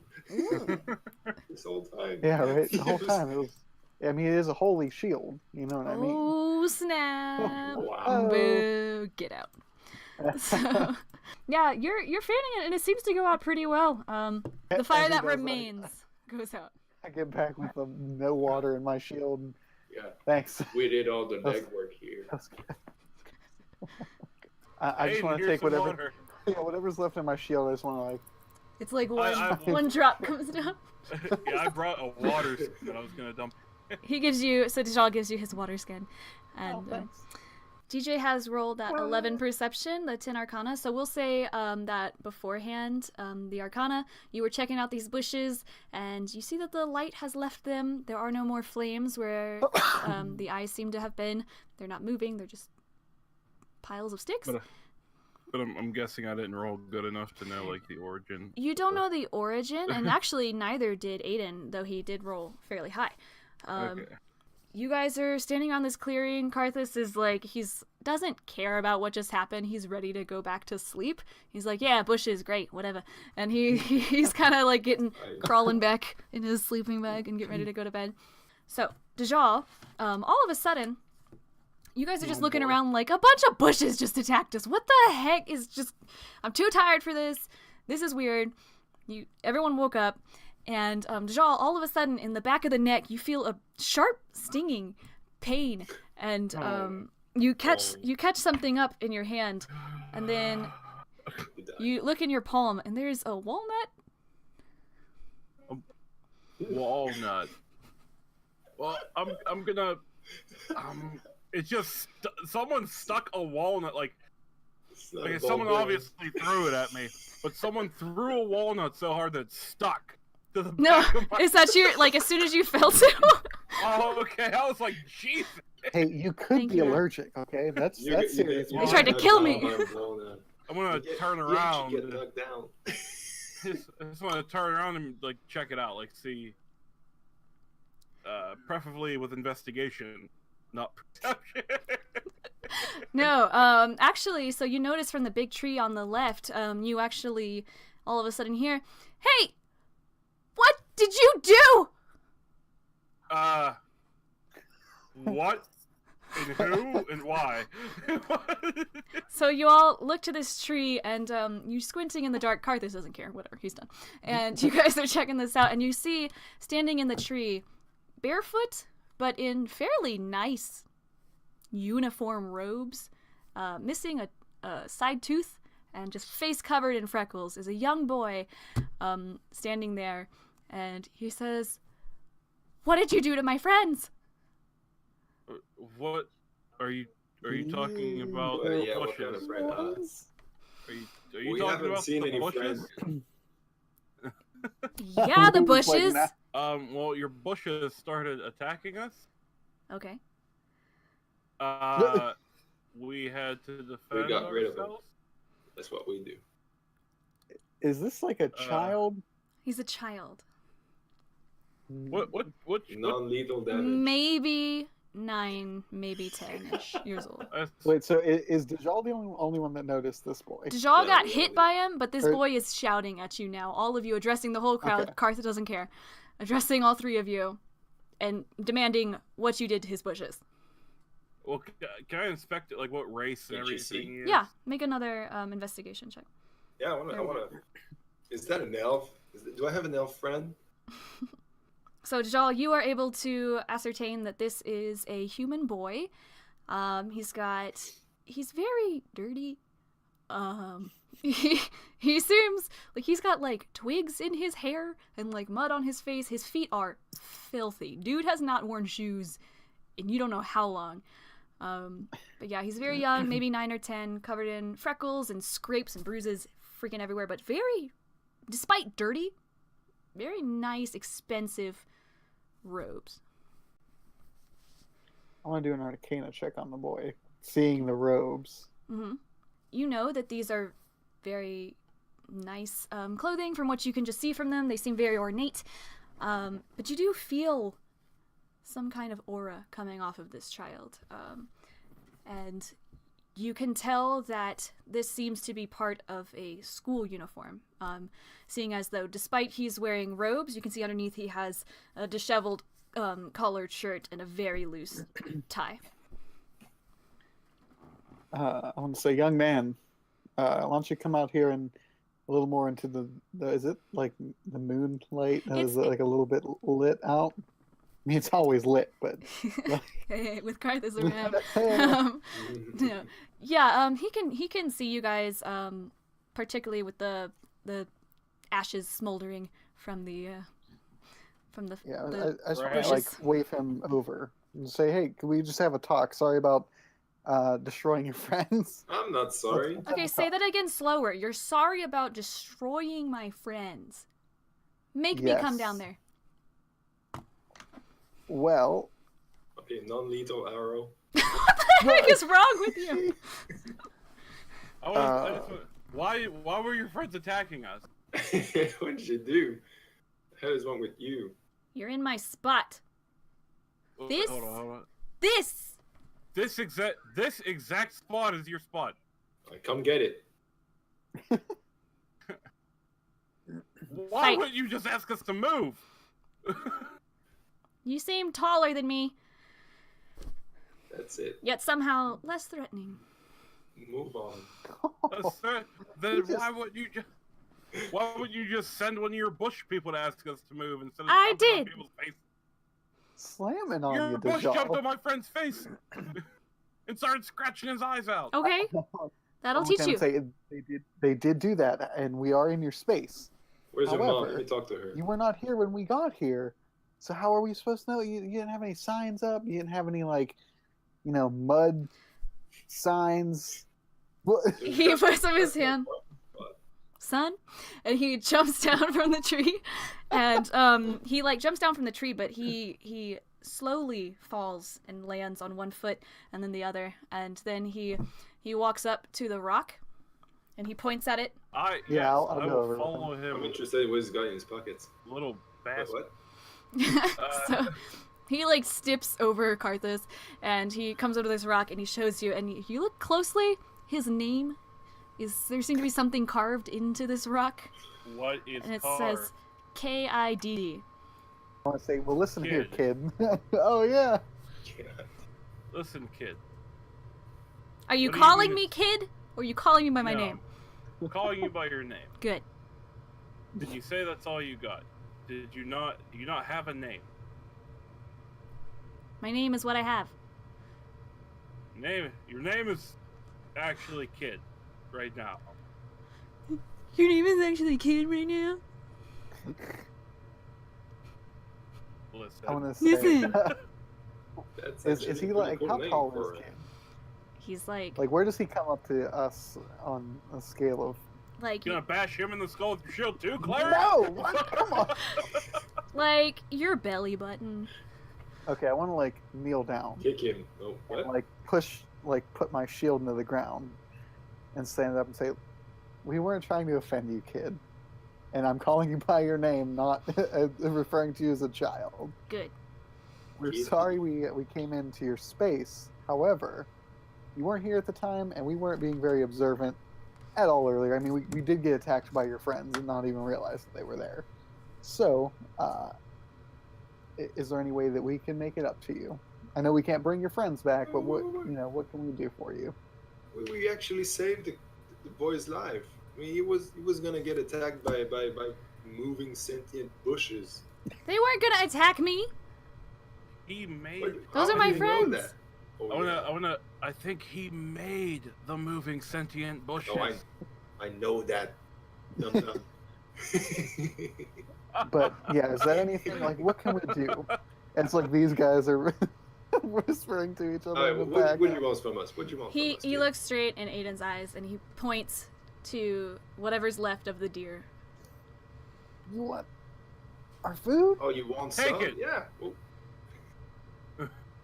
This whole time. Yeah, right. The whole time it was. I mean, it is a holy shield. You know what I mean? Oh snap! Wow. Boo! Get out. So, yeah, you're fanning it, and it seems to go out pretty well. The fire that remains goes out. I get back with no water in my shield. And, Yeah. thanks. We did all the legwork here. I just want to take whatever's left in my shield. I just want to like. It's like one drop comes down. Yeah, I brought a water skin that I was gonna dump. Dejal gives you his water skin, and DJ has rolled that 11 perception, the 10 arcana. So we'll say that beforehand, the arcana, you were checking out these bushes, and you see that the light has left them. There are no more flames where the eyes seem to have been. They're not moving. They're just piles of sticks. But I'm guessing I didn't roll good enough to know like the origin. You don't know the origin, and actually neither did Aiden, though he did roll fairly high. Okay. You guys are standing on this clearing. Carthus is like, doesn't care about what just happened. He's ready to go back to sleep. He's like, yeah, bushes, great, whatever. And he's kind of like crawling back in his sleeping bag and getting ready to go to bed. So, Dejal, all of a sudden, you guys are just looking around like a bunch of bushes just attacked us. What the heck is I'm too tired for this. This is weird. Everyone woke up. And Dejal, all of a sudden, in the back of the neck, you feel a sharp, stinging pain, and you catch something up in your hand, and then you look in your palm, and there's a walnut. Walnut. Well, I'm gonna. It's just someone stuck a walnut like someone obviously threw it at me, but someone threw a walnut so hard that it stuck to the back of my... Is that your like as soon as you felt it? Oh, okay. I was like, Jesus. Hey, you could be allergic. Okay, that's serious. You tried to kill me. I'm gonna turn around. You get knocked down. I just want to turn around and like check it out, like see. Preferably with investigation, not perception. No, actually, so you notice from the big tree on the left, you actually all of a sudden hear, "Hey, what did you do?" What? And who? And why? So you all look to this tree, and you squinting in the dark. Karthus doesn't care. Whatever, he's done. And you guys are checking this out, and you see standing in the tree, barefoot, but in fairly nice uniform robes, missing a side tooth, and just face covered in freckles, is a young boy standing there, and he says, "What did you do to my friends?" What are you talking about? Yeah, bushes? what kind of friend? Are you We talking haven't about seen the any bushes? friends. Yeah, the bushes. Well, your bushes started attacking us. Okay. We had to defend We got rid of them. ourselves. That's what we do. Is this like a child? He's a child. What Non-lethal damage. Maybe 9, maybe 10-ish years old. Wait, so is Dajal the only one that noticed this boy? Dajal got hit by him, but this boy is shouting at you now. All of you addressing the whole crowd. Okay. Kartha doesn't care. Addressing all 3 of you and demanding what you did to his bushes. Well, can I inspect it? Like what race and everything? He is? Yeah, make another investigation check. Yeah, I wanna. Is that an elf? Do I have an elf friend? So, Dajal, you are able to ascertain that this is a human boy. He's very dirty. He seems like he's got like twigs in his hair and like mud on his face. His feet are filthy. Dude has not worn shoes in you don't know how long. But yeah, he's very young, maybe 9 or 10, covered in freckles and scrapes and bruises freaking everywhere, but very, despite dirty, very nice, expensive robes. I want to do an Arcana check on the boy, seeing the robes. Mm-hmm. You know that these are very nice clothing from what you can just see from them. They seem very ornate, but you do feel some kind of aura coming off of this child. And you can tell that this seems to be part of a school uniform, seeing as though despite he's wearing robes, you can see underneath he has a disheveled collared shirt and a very loose tie. I want to say, young man, why don't you come out here and a little more into the is it like the moonlight? Is it like a little bit lit out? I mean, it's always lit, but hey, with Karthus around, he can see you guys, particularly with the ashes smoldering from the I just want to like wave him over and say, hey, can we just have a talk? Sorry about destroying your friends. I'm not sorry. Okay, say that again slower. You're sorry about destroying my friends. Make me come down there. Well. Okay, non-lethal arrow. What the heck is wrong with you? Why were your friends attacking us? What did you do? The hell is wrong with you? You're in my spot. Hold on. This exact spot is your spot. Come get it. Why wouldn't you just ask us to move? You seem taller than me. That's it. Yet somehow less threatening. Move on. Then why would you just send one of your bush people to ask us to move instead of jumping on people's face? Slamming on your you, bush jumped on my friend's face and started scratching his eyes out. Okay, that'll teach you. Say they did do that, and we are in your space. Where's your mom? Let me talk to her. You were not here when we got here, So how are we supposed to know? You didn't have any signs up. You didn't have any like, mud signs. He puts up his hand, son, and he jumps down from the tree, and he like jumps down from the tree, but he slowly falls and lands on one foot and then the other, and then he walks up to the rock, and he points at it. I'll go will over follow him. I'm interested in what he's got in his pockets. Little bastard. What? So he like steps over Karthus, and he comes over this rock, and he shows you, and you look closely. His name there seems to be something carved into this rock. What is and it carved? says KID. I want to say, well, listen here, kid. Oh yeah. Listen, kid. Are you What do calling you me kid, or are you calling me by my No. name? I'm calling you by your name. Good. Did you say that's all you got? Did you not? Do you not have a name? My name is what I have. Your name is actually Kid, right now. Your name is actually Kid right now? I want Listen. to say, That's is he actually a like, pretty how cool name tall for is Kid? He's like Like, where does he come up to us on a scale of? like You gonna bash him in the skull with your shield too, Claire? No! What? Come on! like your belly button. Okay, I want to like kneel down, Kick him. Oh, what? like put my shield into the ground, and stand up and say, "We weren't trying to offend you, kid, and I'm calling you by your name, not referring to you as a child. Good. We're sorry we came into your space. However, you weren't here at the time, and we weren't being very observant at all earlier. I mean, we did get attacked by your friends and not even realize that they were there. So, is there any way that we can make it up to you? I know we can't bring your friends back, but what can we do for you?" We actually saved the boy's life. I mean, he was gonna get attacked by moving sentient bushes. They weren't gonna attack me. He made. Those are How my did you know friends. that? Oh, I think he made the moving sentient bushes. Oh, I know that. Dum dum. But yeah, is that anything like? What can we do? It's like these guys are whispering to each other All right, in the what back. do you want from us? What do you want from us? He looks straight in Aiden's eyes, and he points to whatever's left of the deer. You want our food? Oh, you want Take some? it. Yeah. Well,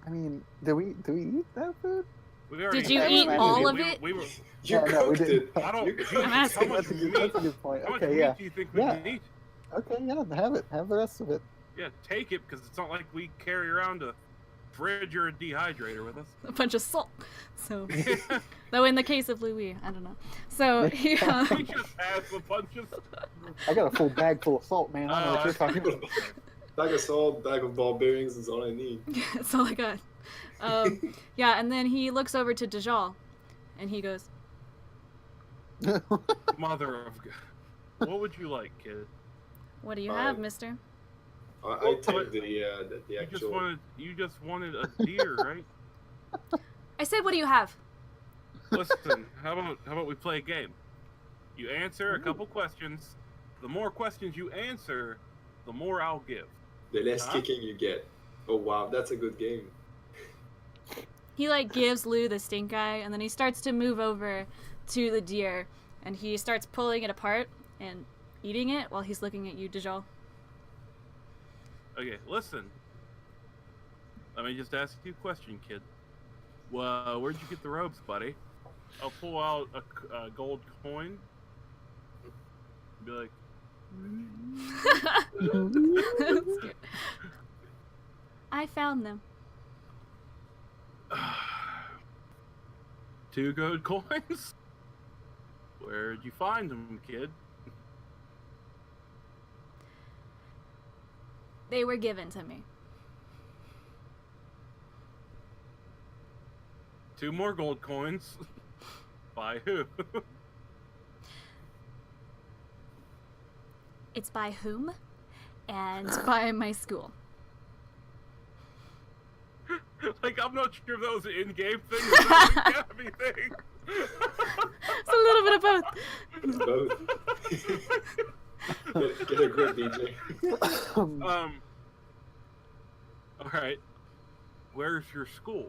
I mean, do we eat that food? Did you eat all of it? We were. you No, we cooked didn't. it. I don't. You How cooked I'm asking. much That's a meat? good point. How much Okay, meat yeah. do you think we Yeah. can eat? Okay, yeah, have it. Have the rest of it. Yeah, take it because it's not like we carry around a fridge or a dehydrator with us. A bunch of salt. So, though in the case of Louis, I don't know. So he. We just have a bunch of. I got a full bag full of salt, man. I don't know what you're talking about. Bag of salt, bag of ball bearings is all I need. That's all I got. Yeah, and then he looks over to Dajal, and he goes, Mother of God. What would you like, kid? "What do you have, mister?" I take the You just actual. wanted a deer, right? I said, "What do you have?" Listen, how about we play a game? You answer a couple questions. The more questions you answer, the more I'll give. The less kicking you get. Oh wow, that's a good game. He like gives Lou the stink eye, and then he starts to move over to the deer, and he starts pulling it apart and eating it while he's looking at you, Dajal. Okay, listen. Let me just ask you a question, kid. Well, where'd you get the robes, buddy? I'll pull out a gold coin. Be like, That's cute. I found them. 2 gold coins? Where'd you find them, kid? They were given to me. 2 more gold coins. By who? It's by whom? And by my school. Like, I'm not sure if that was an in-game thing or that was a Gabby thing. It's a little bit of both. Both. Get a grip, DJ. Alright. Where's your school?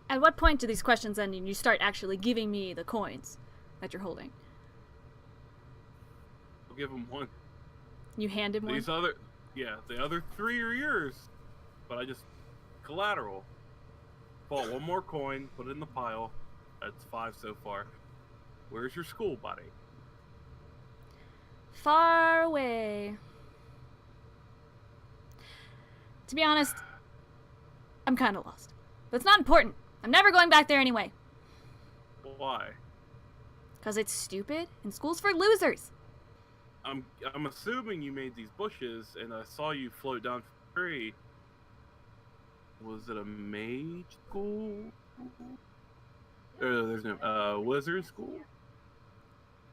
At what point do these questions end and you start actually giving me the coins that you're holding? I'll give him one. You hand him one? The other 3 are yours. But I just... Collateral. Bought one more coin, put it in the pile. That's 5 so far. Where's your school, buddy? Far away. To be honest, I'm kind of lost. But it's not important. I'm never going back there anyway. Why? Because it's stupid, and school's for losers. I'm assuming you made these bushes, and I saw you float down from the tree. Was it a mage school? There's no wizard school?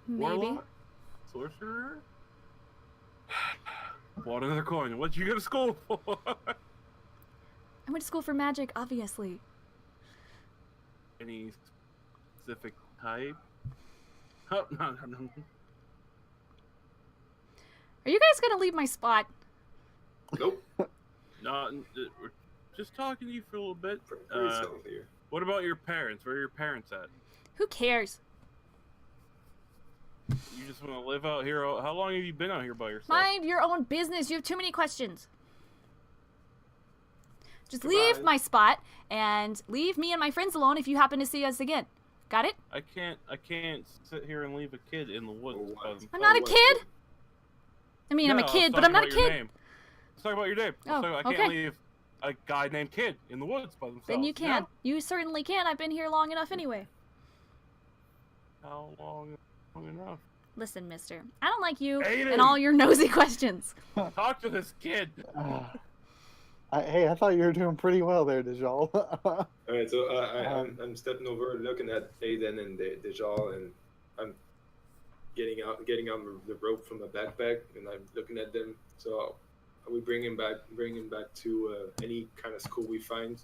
Maybe. Warlock? Sorcerer? Bought another coin. What'd you go to school for? I went to school for magic, obviously. Any specific type? Oh, no. Are you guys gonna leave my spot? Nope. No, we're just talking to you for a little bit. Here. What about your parents? Where are your parents at? Who cares? You just want to live out here? How long have you been out here by yourself? Mind your own business. You have too many questions. Just Goodbye. leave my spot and leave me and my friends alone if you happen to see us again. Got it? I can't sit here and leave a kid in the woods. I'm not a kid. I mean, No, I'm a I was kid, but talking I'm not a about your kid. name. Let's talk about your name. Oh, I can't okay. leave a guy named Kid in the woods by themselves. Then you can. No? You certainly can. I've been here long enough anyway. How long enough? Listen, mister. I don't like you Aiden! and all your nosy questions. Talk to this kid. Hey, I thought you were doing pretty well there, Dejal. All right, so I'm stepping over, looking at Aiden and Dejal, and I'm getting out the rope from my backpack, and I'm looking at them. So we bring him back to any kind of school we find.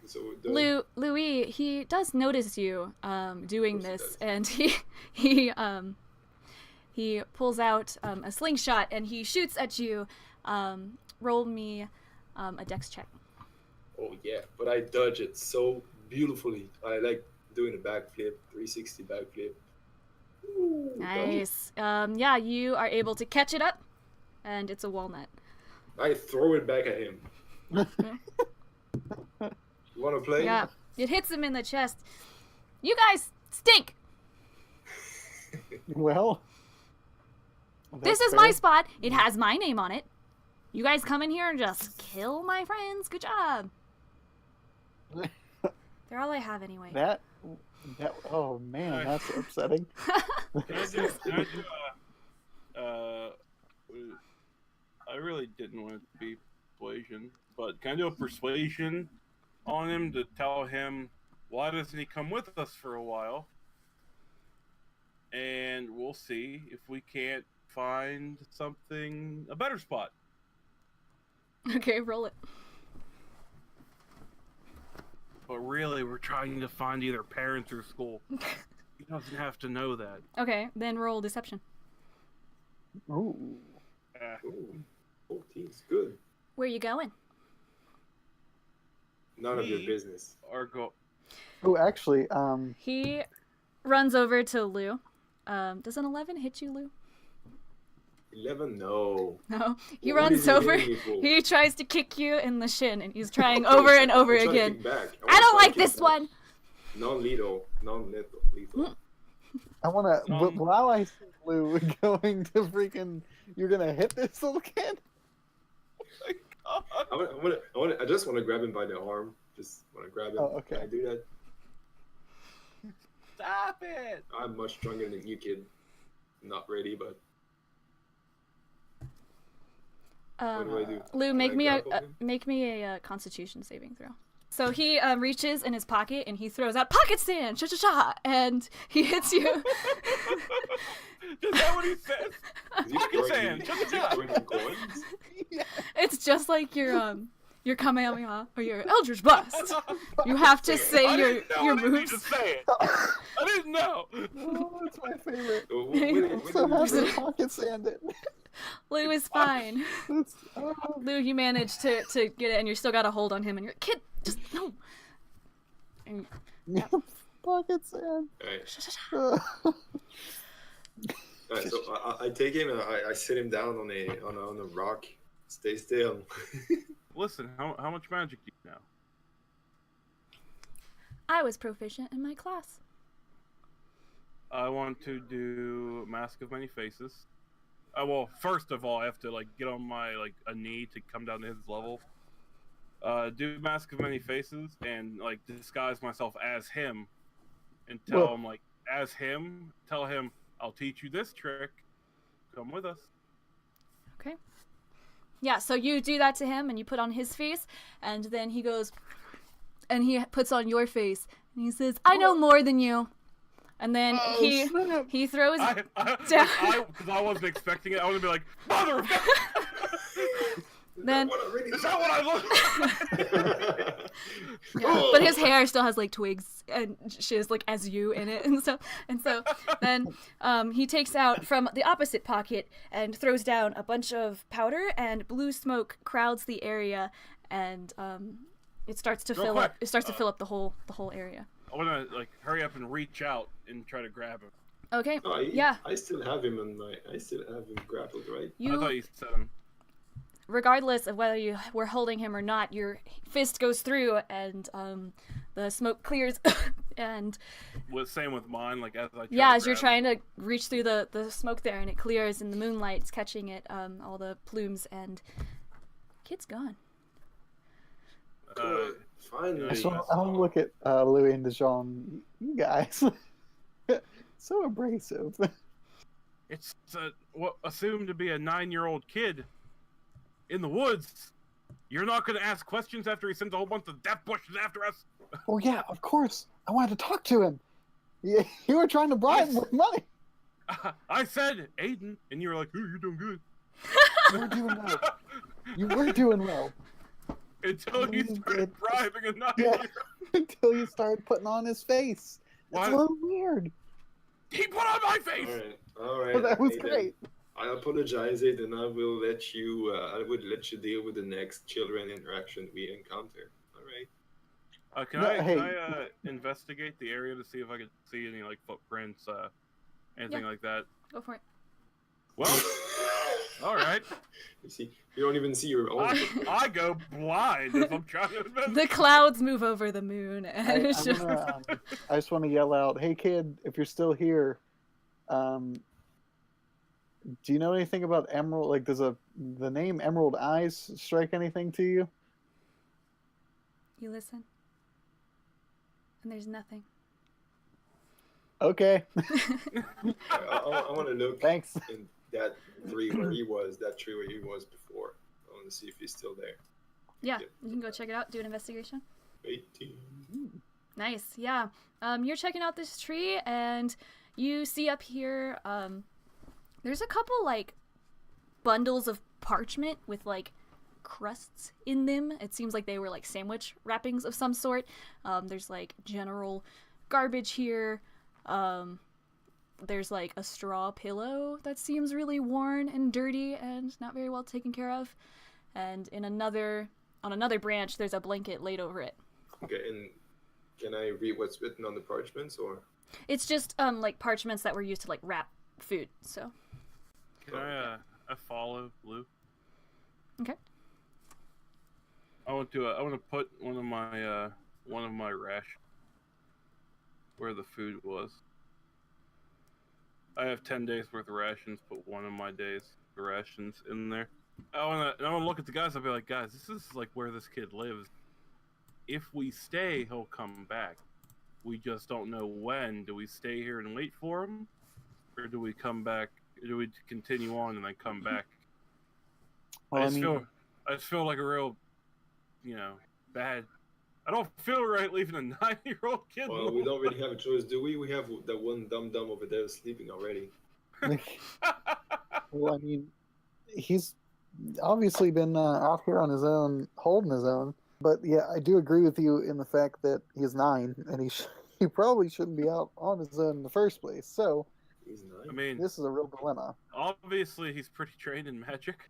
So Louis, he does notice you doing this, and he pulls out a slingshot and he shoots at you. Roll me a dex check. Oh yeah, but I dodge it so beautifully. I like doing a backflip, 360 backflip. Ooh, Nice. Yeah, you are able to catch it up, and it's a walnut. I throw it back at him. You want to play? Yeah, it hits him in the chest. You guys stink. Well, This is fair. my spot. It has my name on it. You guys come in here and just kill my friends. Good job. They're all I have anyway. That oh man, that's upsetting. I really didn't want it to be persuasion, but can I do a persuasion on him to tell him why doesn't he come with us for a while? And we'll see if we can't find a better spot. Okay, roll it. But really, we're trying to find either parents or school. He doesn't have to know that. Okay, then roll deception. Ooh. Ooh, 14's good. Where are you going? None of your business. Oh, actually, He runs over to Lou. Does an 11 hit you, Lou? 11, no. No. He What runs is he over. hitting me for? He tries to kick you in the shin, and he's trying over and over I'm trying to again. kick back. I don't wanna like kick this back. one. Non-lethal. I want to. While I see Lou going to freaking, you're gonna hit this little kid. I just want to grab him by the arm. Just want to grab him. Oh, okay. Can I do that? Stop it! I'm much stronger than you, kid. Not ready, but what do I do? Lou, Can make I me a grapple him? make me a Constitution saving throw. So he reaches in his pocket and he throws out pocket sand, cha cha cha, and he hits you. Is that what he says? Is he Pocket throwing sand, me- cha is he cha cha. throwing me coins? It's just like your Kamehameha or your Eldritch Blast. You have to say I your didn't know I didn't need moves. to say it. I didn't know. Oh, that's my favorite. What So did happy you do? pocket sand it. Lou is fine. That's, Lou, you managed to get it, and you still got a hold on him, and you're like, kid, just no. And, pocket sand. Alright. Alright, so I take him and I sit him down on a rock. Stay still. Listen, how much magic do you know? I was proficient in my class. I want to do Mask of Many Faces. Well, first of all, I have to like get on my a knee to come down to his level. Do Mask of Many Faces and like disguise myself as him, and tell him as him. Tell him I'll teach you this trick. Come with us. Okay. Yeah, so you do that to him, and you put on his face, and then he goes, and he puts on your face, and he says, "I know more than you." And then he throws down. Because I wasn't expecting it. I would be like, "Mother of God!" Then is that what I look like? Yeah, but his hair still has like twigs and shiz like as you in it and stuff. And so then he takes out from the opposite pocket and throws down a bunch of powder, and blue smoke crowds the area, and it starts to fill up. It starts to fill up the whole area. I want to hurry up and reach out and try to grab him. Okay. Yeah. I still have him grappled, right? I thought you said him. Regardless of whether you were holding him or not, your fist goes through, and the smoke clears, and Same with mine. as you're trying to reach through the smoke there, and it clears, and the moonlight's catching it, all the plumes, and kid's gone. Finally. So I want to look at Louis and Dijon. You guys, so abrasive. It's what assumed to be a 9-year-old kid in the woods. You're not going to ask questions after he sends a whole bunch of death bushes after us? Oh yeah, of course. I wanted to talk to him. You were trying to bribe him with money. I said Aiden, and you were like, "Ooh, you're doing good." You were doing well. You were doing well. Until you started bribing a 9-year-old. Yeah, until you started putting on his face. That's a little weird. He put on my face! Alright. Well, that was great. I apologize, and I will let you. I would let you deal with the next children interaction we encounter. All right. Can I investigate the area to see if I could see any footprints, anything like that? Go for it. Well, all right. You see, you don't even see your own. I go blind if I'm trying to investigate. The clouds move over the moon, and I just want to yell out, "Hey kid, if you're still here, do you know anything about Emerald? Does the name Emerald Eyes strike anything to you?" You listen, and there's nothing. Okay. I want to look. Thanks. In that tree where he was before. I want to see if he's still there. Yeah, you can go check it out. Do an investigation. 18. Nice. Yeah. You're checking out this tree, and you see up here. There's a couple bundles of parchment with crusts in them. It seems like they were sandwich wrappings of some sort. There's general garbage here. There's a straw pillow that seems really worn and dirty and not very well taken care of. And on another branch, there's a blanket laid over it. Okay, and can I read what's written on the parchments, or? It's just parchments that were used to wrap food. So. Can I follow Lou? Okay. I want to put one of my rations where the food was. I have 10 days worth of rations. Put one of my days of rations in there. I want to look at the guys. I'll be like, guys, this is where this kid lives. If we stay, he'll come back. We just don't know when. Do we stay here and wait for him, or do we come back? Do we continue on and then come back? Well, I just feel like a real, bad. I don't feel right leaving a 9-year-old kid. Well, we don't really have a choice, do we? We have that one dumb over there sleeping already. Well, he's obviously been out here on his own, holding his own. But yeah, I do agree with you in the fact that he's 9 and he probably shouldn't be out on his own in the first place. So, He's not. I mean, this is a real dilemma. obviously he's pretty trained in magic.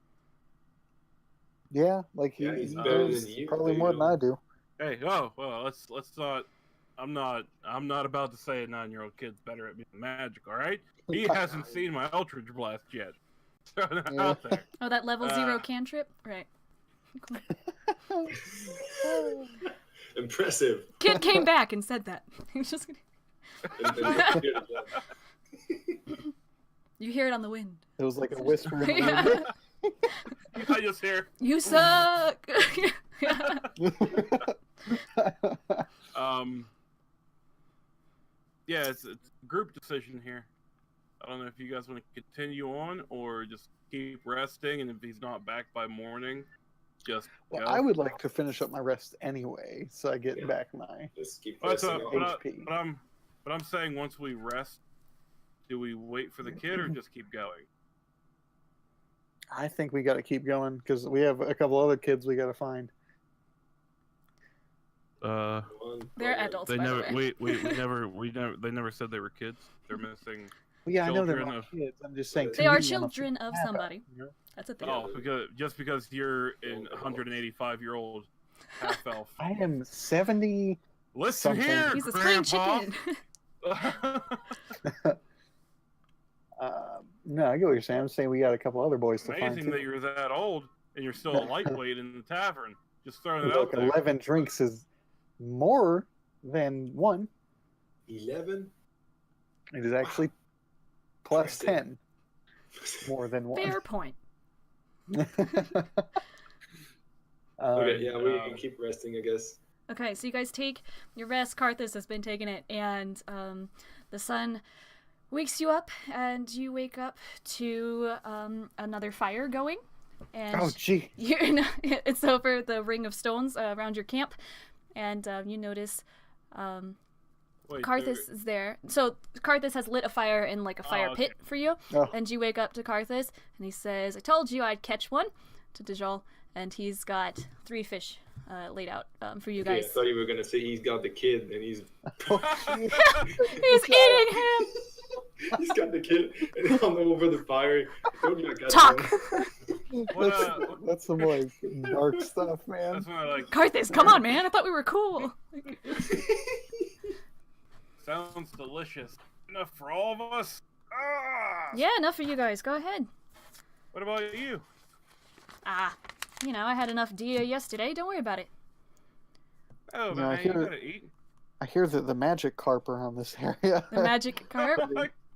Yeah, like he Yeah, he's better knows than you, probably there you more go. than I do. Hey, well, let's not. I'm not about to say a 9-year-old kid's better at magic. All right, he hasn't seen my Eldritch Blast yet. Throwing that out there. Oh, that level 0 cantrip? Right. Impressive. Kid came back and said that. He was just gonna... You hear it on the wind. It was like a whisper. In the Yeah. wind. I just hear. You suck! Yeah, it's a group decision here. I don't know if you guys want to continue on or just keep resting, and if he's not back by morning, just Well, go. I would like to finish up my rest anyway, so I get back my Just keep But pressing on. HP. I'm saying once we rest, do we wait for the kid or just keep going? I think we got to keep going because we have a couple other kids we got to find. They're adults, They by never. the way. They never said they were kids. They're missing. Well, yeah, I know they're Children not of- kids. I'm just saying. to They are me, I'm a children of half-elf, somebody. you know? That's a thing. Oh, because you're an 185-year-old half elf. I am 70. Listen Something. here, He's a spring Grandpa. chicken. No, I get what you're saying. I'm saying we got a couple other boys to find. Amazing that Too. you're that old and you're still a lightweight in the tavern. Just throwing it Look, out there. 11 drinks is more than 1. 11? It is actually plus Impressive. 10 more than 1. Fair point. Okay, yeah, we can keep resting, I guess. Okay, so you guys take your rest. Karthus has been taking it, and the sun wakes you up, and you wake up to another fire going. And Oh, gee. it's over the ring of stones around your camp, and you notice Wait, Karthus is there. So Karthus has lit a fire in like a fire okay. pit for you, Oh. and you wake up to Karthus, and he says, "I told you I'd catch one," to Dajal, and he's got 3 fish laid out for you Okay, I guys. thought you were going to say he's got the kid, and he's He's eating him. he's got the kid and on over the fire. I told you I got Talk. one. That's some like dark stuff, man. That's when I like. Karthus, come on, man! I thought we were cool. Sounds delicious. Enough for all of us. Ah! Yeah, enough for you guys. Go ahead. What about you? You know, I had enough dia yesterday. Don't worry about it. Oh No, I man, you hear- gotta eat. I hear that the magic carp around this area. The magic carp.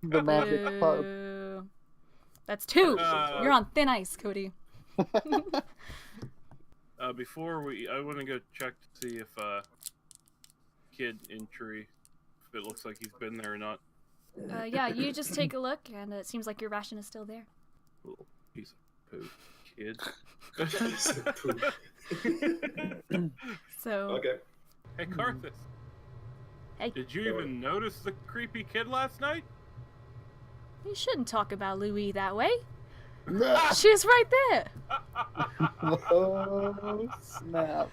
The magic carp. Boo. That's 2. You're on thin ice, Cody. Before I want to go check to see if kid in tree, if it looks like he's been there or not. Yeah, you just take a look, and it seems like your ration is still there. Little piece of poo, kid. So, Okay. Hey, Karthus. Hey. Did you even notice the creepy kid last night? you shouldn't talk about Louis that way. She's right there. Oh, snap.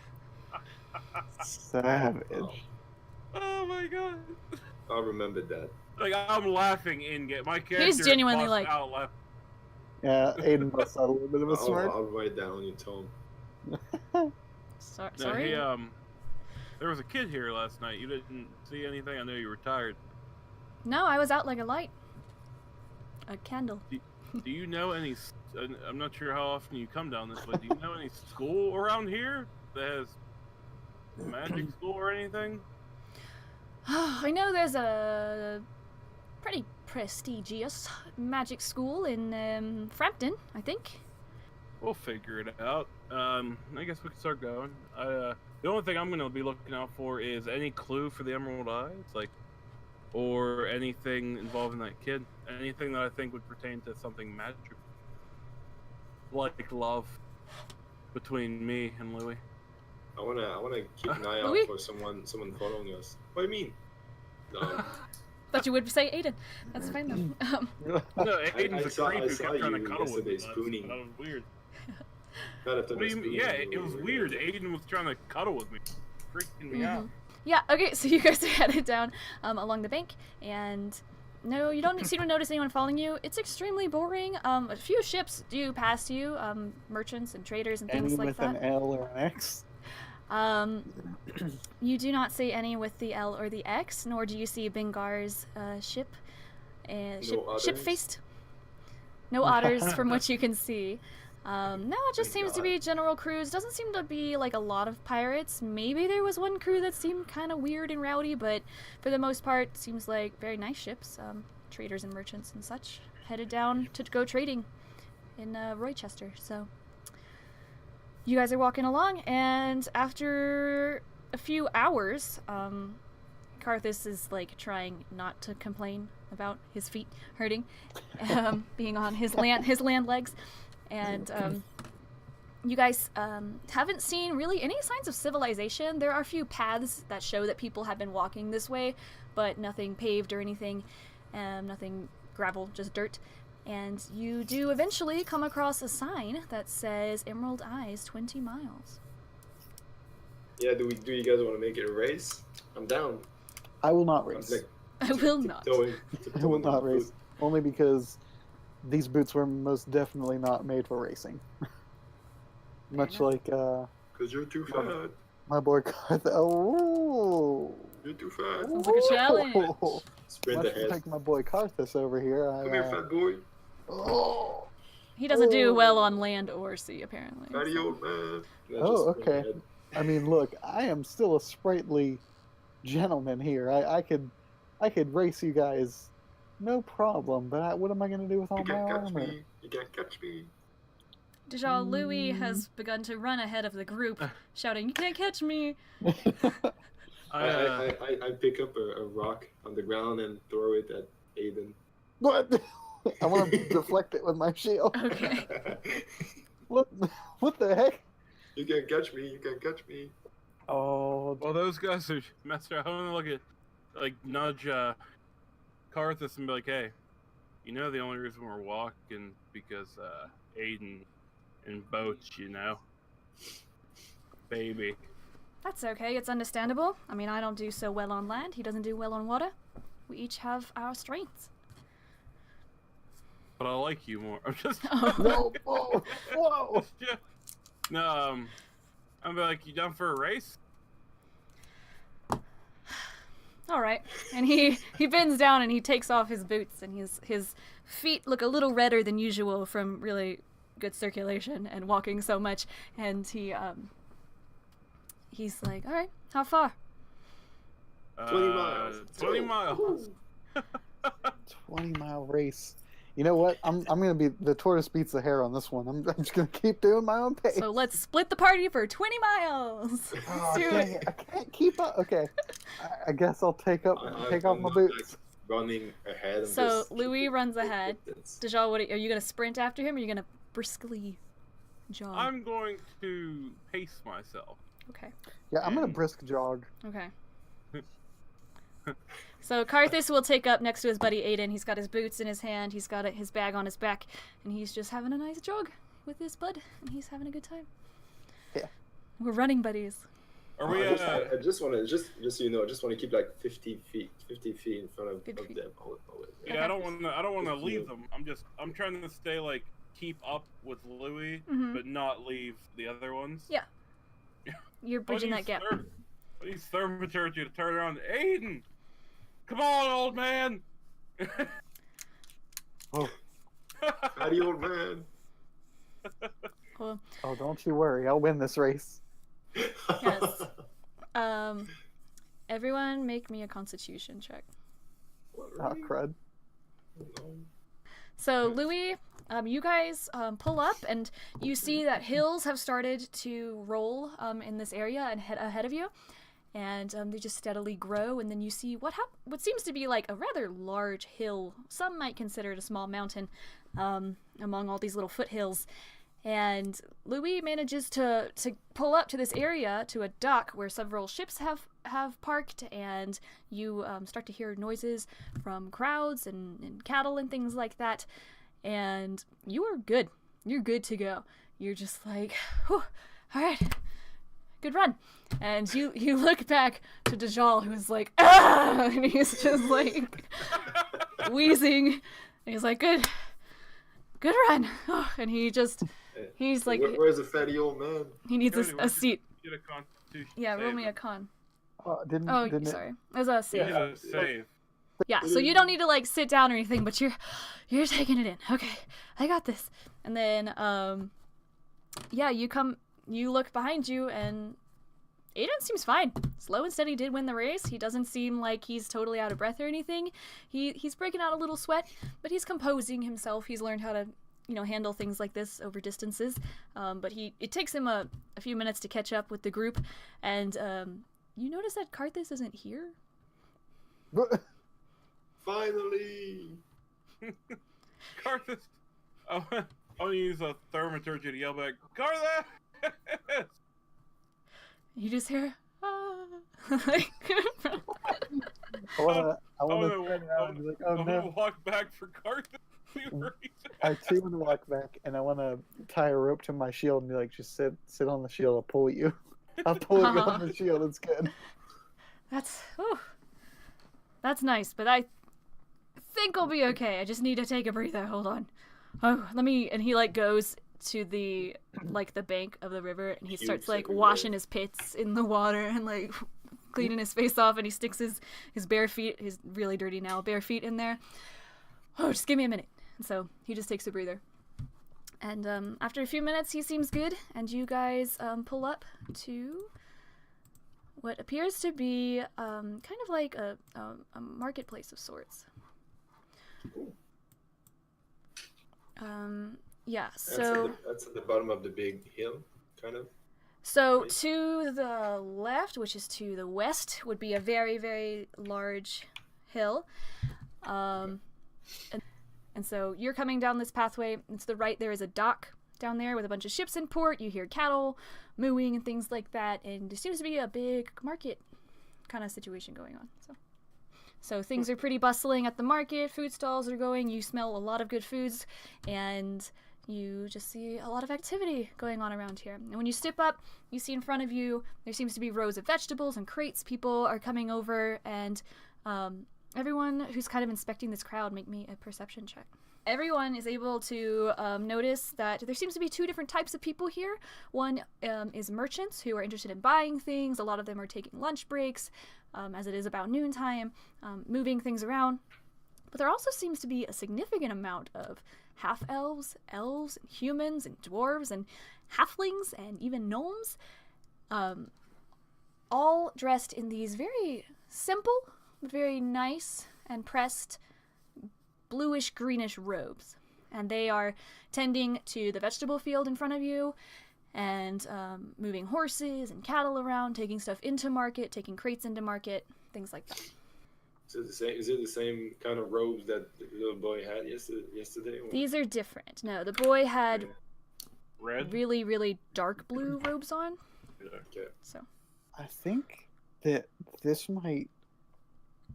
Savage. Oh my god. I'll remember that. Like, I'm laughing in get my character. genuinely busts like- out laugh. Yeah, Aiden busts out a little bit of a smirk. I'll write down your tone. No, Sorry. he, there was a kid here last night. You didn't see anything? I know you were tired. No, I was out like a light. A candle. Do you know any... I'm not sure how often you come down this way. Do you know any school around here that has magic school or anything? I know there's a pretty prestigious magic school in Frampton, I think. We'll figure it out. I guess we can start going. The only thing I'm going to be looking out for is any clue for the Emerald Eyes, like, or anything involving that kid. Anything that I think would pertain to something magical, like love between me and Louis. I wanna keep an eye out Louis? for someone following us. What do you mean? Thought you would say Aiden. That's fine though. No, Aiden's a saw- creep I who saw kept trying to you cuddle with me. yesterday spooning. That was weird. Not after What do the you mean? spooning, Yeah, we it was were weird. there. Aiden was trying to cuddle with me, freaking me out. Yeah, okay, so you guys are headed down along the bank, and no, you don't seem to notice anyone following you. It's extremely boring. A few ships do pass you, merchants and traders and things like that. With an L or an X? You do not see any with the L or the X, nor do you see Bengar's ship. Ship-faced. No otters from what you can see. No, it just seems to be general crews. Doesn't seem to be like a lot of pirates. Maybe there was one crew that seemed kind of weird and rowdy, but for the most part, seems like very nice ships. Traders and merchants and such headed down to go trading in Rochester. So you guys are walking along, and after a few hours, Karthus is like trying not to complain about his feet hurting, being on his land legs. And you guys haven't seen really any signs of civilization. There are a few paths that show that people have been walking this way, but nothing paved or anything, nothing gravel, just dirt. And you do eventually come across a sign that says Emerald Eyes 20 miles. Yeah, do you guys want to make it a race? I'm down. I will not race. I will not. I will not race. Only because these boots were most definitely not made for racing. Much like, because you're too fat. My boy Karthus. Oh! You're too fat. Sounds like a challenge. Sprint Much ahead. like my boy Karthus over here. Come here, fat boy. Oh! He doesn't do well on land or sea, apparently. Fatty old man. Oh, okay. I mean, look, I am still a sprightly gentleman here. I could race you guys, no problem. But what am I going to do with all my armor? You can't catch me. Dejal, Louis has begun to run ahead of the group, shouting, "You can't catch me!" I pick up a rock on the ground and throw it at Aiden. What? I want to deflect it with my shield. Okay. What the heck? You can't catch me. You can't catch me. Oh. Well, those guys are messed around. I'm gonna look at, nudge Karthus and be like, "Hey, you know the only reason we're walking because Aiden in boats, baby." That's okay. It's understandable. I mean, I don't do so well on land. He doesn't do well on water. We each have our strengths. But I like you more. I'm just. No. Whoa. No. I'm like, you down for a race? All right. And he bends down and he takes off his boots, and his feet look a little redder than usual from really good circulation and walking so much. And he's like, "All right, how far?" 20 miles. 20 miles. 20-mile race. You know what? I'm gonna be the tortoise beats the hare on this one. I'm just gonna keep doing my own pace. So let's split the party for 20 miles. Oh, dang it. I can't keep up. Okay, I guess I'll take off my boots. Running ahead. So Louis runs ahead. Dejal, are you gonna sprint after him, or are you gonna briskly jog? I'm going to pace myself. Okay. Yeah, I'm gonna brisk jog. Okay. So Karthus will take up next to his buddy Aiden. He's got his boots in his hand. He's got his bag on his back, and he's just having a nice jog with his bud, and he's having a good time. Yeah. We're running buddies. Are we? I just want to just so you know, I just want to keep like 50 feet in front of them. Yeah, okay. I don't want to leave them. I'm trying to stay keep up with Louis, but not leave the other ones. Yeah. You're bridging that gap. These thermaturgy to turn around. Aiden, come on, old man. Oh. Fatty old man. Cool. Oh, don't you worry. I'll win this race. Yes. Everyone make me a constitution check. Oh, crud. So, Louis, you guys pull up, and you see that hills have started to roll in this area and ahead of you. And they just steadily grow, and then you see what seems to be like a rather large hill. Some might consider it a small mountain among all these little foothills. And Louis manages to pull up to this area, to a dock where several ships have parked, and you start to hear noises from crowds and cattle and things like that. And you are good. You're good to go. You're just like, whew, all right, good run. And you look back to Dajal, who's like, ah! And he's just like wheezing. And he's like, good run. Oh, and he's like, where's the fatty old man? He needs a seat. Get a constitution Yeah, roll save. me a con. Sorry. It was a save. Yeah, save. Yeah, so you don't need to like sit down or anything, but you're taking it in. Okay, I got this. And then yeah, you look behind you, and Aiden seems fine. Slow and steady did win the race. He doesn't seem like he's totally out of breath or anything. He's breaking out a little sweat, but he's composing himself. He's learned how to, handle things like this over distances. But it takes him a few minutes to catch up with the group, and you notice that Karthus isn't here. Finally! Karthus! I want to use a thaumaturgy to yell back, Karthus! You just hear, ah. I want to turn around and be like, oh no. I want to walk back for Karthus. I too want to walk back, and I want to tie a rope to my shield and be like, just sit on the shield, I'll pull you. I'll pull you on the shield, it's good. That's nice, but I think I'll be okay. I just need to take a breather. Hold on. Oh, and he like goes to the bank of the river, and he starts like washing his pits in the water and like cleaning his face off, and he sticks his bare feet, his really dirty now bare feet in there. Oh, just give me a minute. And so he just takes a breather. And after a few minutes, he seems good, and you guys pull up to what appears to be kind of like a marketplace of sorts. Yeah, so that's at the bottom of the big hill, kind of. So to the left, which is to the west, would be a very, very large hill. And so you're coming down this pathway, and to the right there is a dock down there with a bunch of ships in port. You hear cattle mooing and things like that, and there seems to be a big market kind of situation going on. So things are pretty bustling at the market. Food stalls are going. You smell a lot of good foods, and you just see a lot of activity going on around here. And when you step up, you see in front of you, there seems to be rows of vegetables and crates. People are coming over, and everyone who's kind of inspecting this crowd, make me a perception check. Everyone is able to notice that there seems to be two different types of people here. One is merchants who are interested in buying things. A lot of them are taking lunch breaks, as it is about noontime, moving things around. But there also seems to be a significant amount of half-elves, elves, and humans, and dwarves, and halflings, and even gnomes, all dressed in these very simple, but very nice and pressed bluish-greenish robes. And they are tending to the vegetable field in front of you, and moving horses and cattle around, taking stuff into market, taking crates into market, things like that. Is it the same kind of robes that the little boy had yesterday? These are different. No, the boy had red, really, really dark blue robes on. Okay. So I think that this might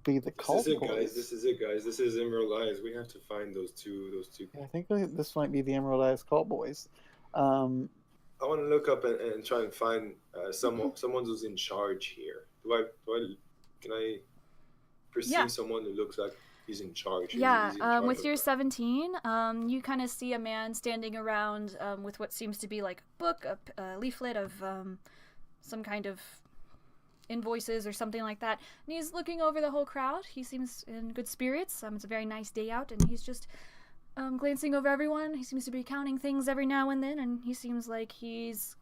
be the cult boys. This is it, guys. This is Emerald Eyes. We have to find those two. Yeah, I think this might be the Emerald Eyes cult boys. I want to look up and try and find someone who's in charge here. Can I perceive someone who looks like he's in charge? Yeah, with your 17, you kind of see a man standing around with what seems to be like a book, a leaflet of some kind of invoices or something like that. And he's looking over the whole crowd. He seems in good spirits. It's a very nice day out, and he's just glancing over everyone. He seems to be counting things every now and then, and he seems like he's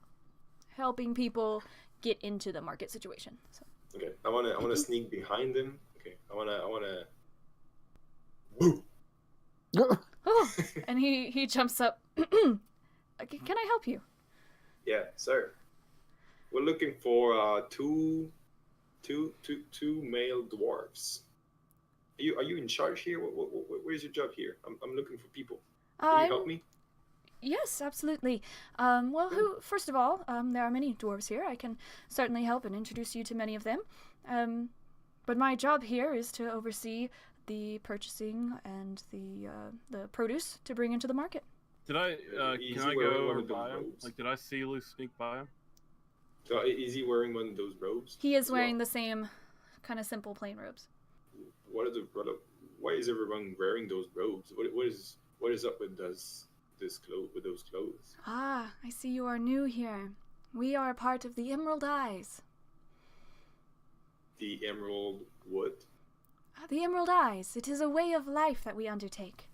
helping people get into the market situation. So. Okay, I wanna sneak behind him. Okay, I wanna. Woo! Oh, and he jumps up. Can I help you? Yeah, sir. We're looking for two male dwarves. Are you in charge here? Where's your job here? I'm looking for people. Can you help me? Yes, absolutely. First of all, there are many dwarves here. I can certainly help and introduce you to many of them. But my job here is to oversee the purchasing and the produce to bring into the market. Can I go over by him? Like, did I see Luke sneak by him? So is he wearing one of those robes? He is wearing the same kind of simple plain robes. Why is everyone wearing those robes? What is up with those clothes? Ah, I see you are new here. We are part of the Emerald Eyes. The Emerald what? The Emerald Eyes. It is a way of life that we undertake.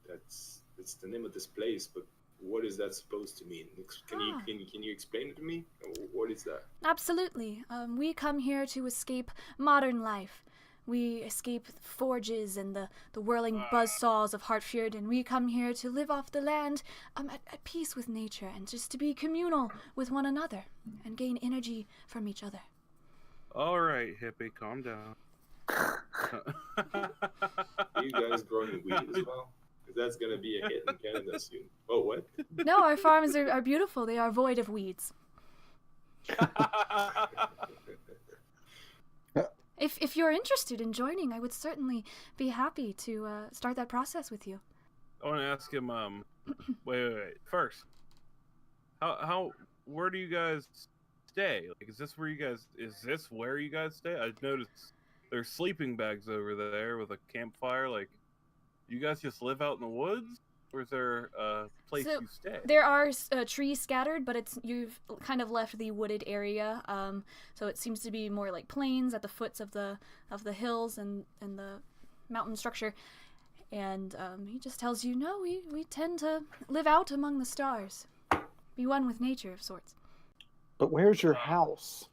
That's the name of this place, but what is that supposed to mean? Can you explain it to me? What is that? Absolutely. We come here to escape modern life. We escape forges and the whirling buzzsaws of Hartfjord, and we come here to live off the land at peace with nature and just to be communal with one another and gain energy from each other. All right, hippie, calm down. You guys growing weed as well? Because that's going to be a hit in Canada soon. Oh, what? No, our farms are beautiful. They are void of weeds. If you're interested in joining, I would certainly be happy to start that process with you. I want to ask him. Wait. First, where do you guys stay? Like, is this where you guys stay? I've noticed there's sleeping bags over there with a campfire. Like, you guys just live out in the woods, or is there a place you stay? There are trees scattered, but you've kind of left the wooded area. So it seems to be more like plains at the foots of the hills and the mountain structure. And he just tells you, no, we tend to live out among the stars, be one with nature of sorts. But where's your house?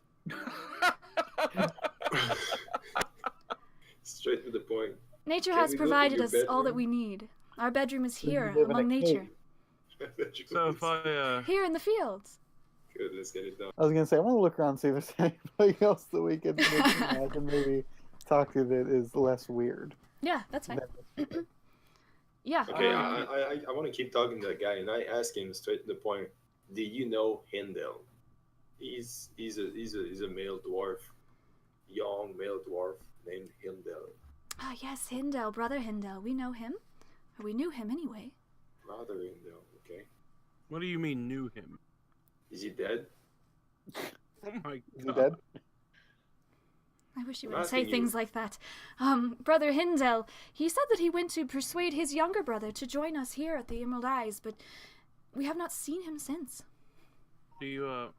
Straight to the point. Nature has provided us all that we need. Our bedroom is here among nature. So if I here in the fields. Good, let's get it done. I was gonna say I want to look around and see if there's anybody else that we can I can maybe talk to that is less weird. Yeah, that's fine. Yeah. Okay, I want to keep talking to that guy, and I ask him straight to the point. Do you know Hindel? He's a male dwarf, young male dwarf named Hindel. Ah, yes, Hindel, brother Hindel. We know him. Or we knew him anyway. Brother Hindel, okay. What do you mean knew him? Is he dead? Oh my god. Is he dead? I wish you wouldn't say things like that. Brother Hindel, he said that he went to persuade his younger brother to join us here at the Emerald Eyes, but we have not seen him since. Do you,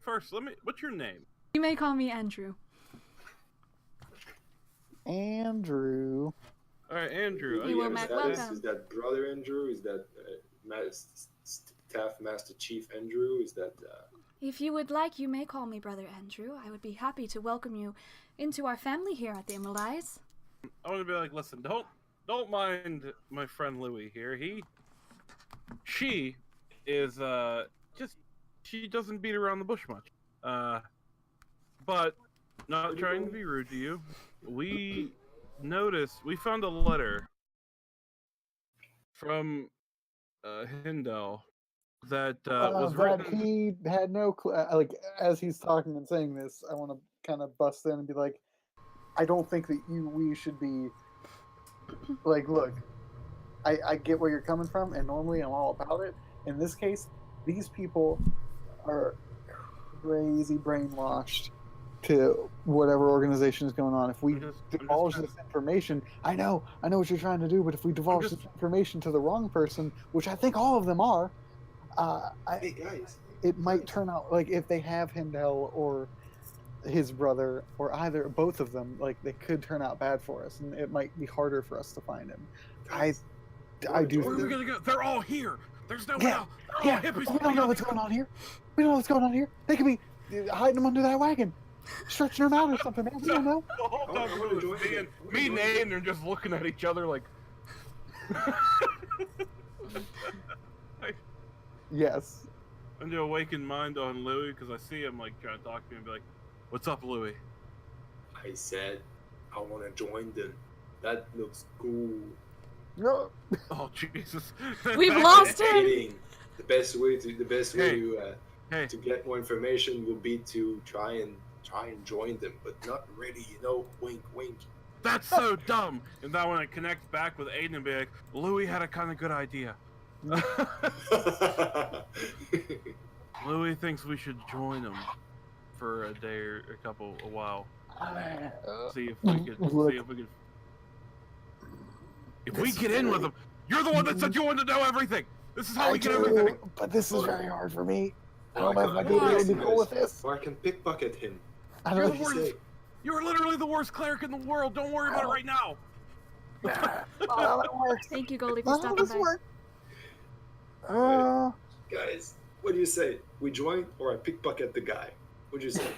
first, what's your name? You may call me Andrew. Andrew. All right, Andrew. Is that brother Andrew? Is that Staff Master Chief Andrew? Is that... If you would like, you may call me Brother Andrew. I would be happy to welcome you into our family here at the Emerald Eyes. I want to be like, listen, don't mind my friend Louie here. She is, she doesn't beat around the bush much. But, not trying to be rude to you, we found a letter from Hindel that was written. He had no clue. Like, as he's talking and saying this, I want to kind of bust in and be like, I don't think that we should be like, look, I get where you're coming from, and normally I'm all about it. In this case, these people are crazy brainwashed to whatever organization is going on. If we divulge this information, I know what you're trying to do, but if we divulge this information to the wrong person, which I think all of them are, it might turn out like if they have Hindel or his brother or either both of them, like they could turn out bad for us, and it might be harder for us to find him. I do. Where are we gonna go? They're all here. There's no way out. Yeah, we don't know what's going on here. We don't know what's going on here. They could be hiding them under that wagon, stretching them out or something. Man. We don't know. The whole time me and Nate are just looking at each other like. Yes. I'm to awaken mind on Louie because I see him like trying to talk to me and be like, "What's up, Louie?" I said, I want to join them. That looks cool. No. Oh Jesus! We've lost him. The best way to get more information will be to try and join them, but not ready. Wink, wink. That's so dumb. And then when I connect back with Aiden and be like, Louie had a kind of good idea. Louis thinks we should join him for a day or a while. See if we could. Look, See if we could. If we get in with him, you're the one that said you wanted to know everything. This is how we get everything. But this is very hard for me. I Well, don't know if my dude would be cool with this. Or I can pickpocket him. I You're don't the know. worst. You're literally the worst cleric in the world. Don't worry about it right now. Oh, that works. Thank you, Goldie, for None of stopping this by. work. Guys, what do you say? We join or I pickpocket the guy? What'd you say?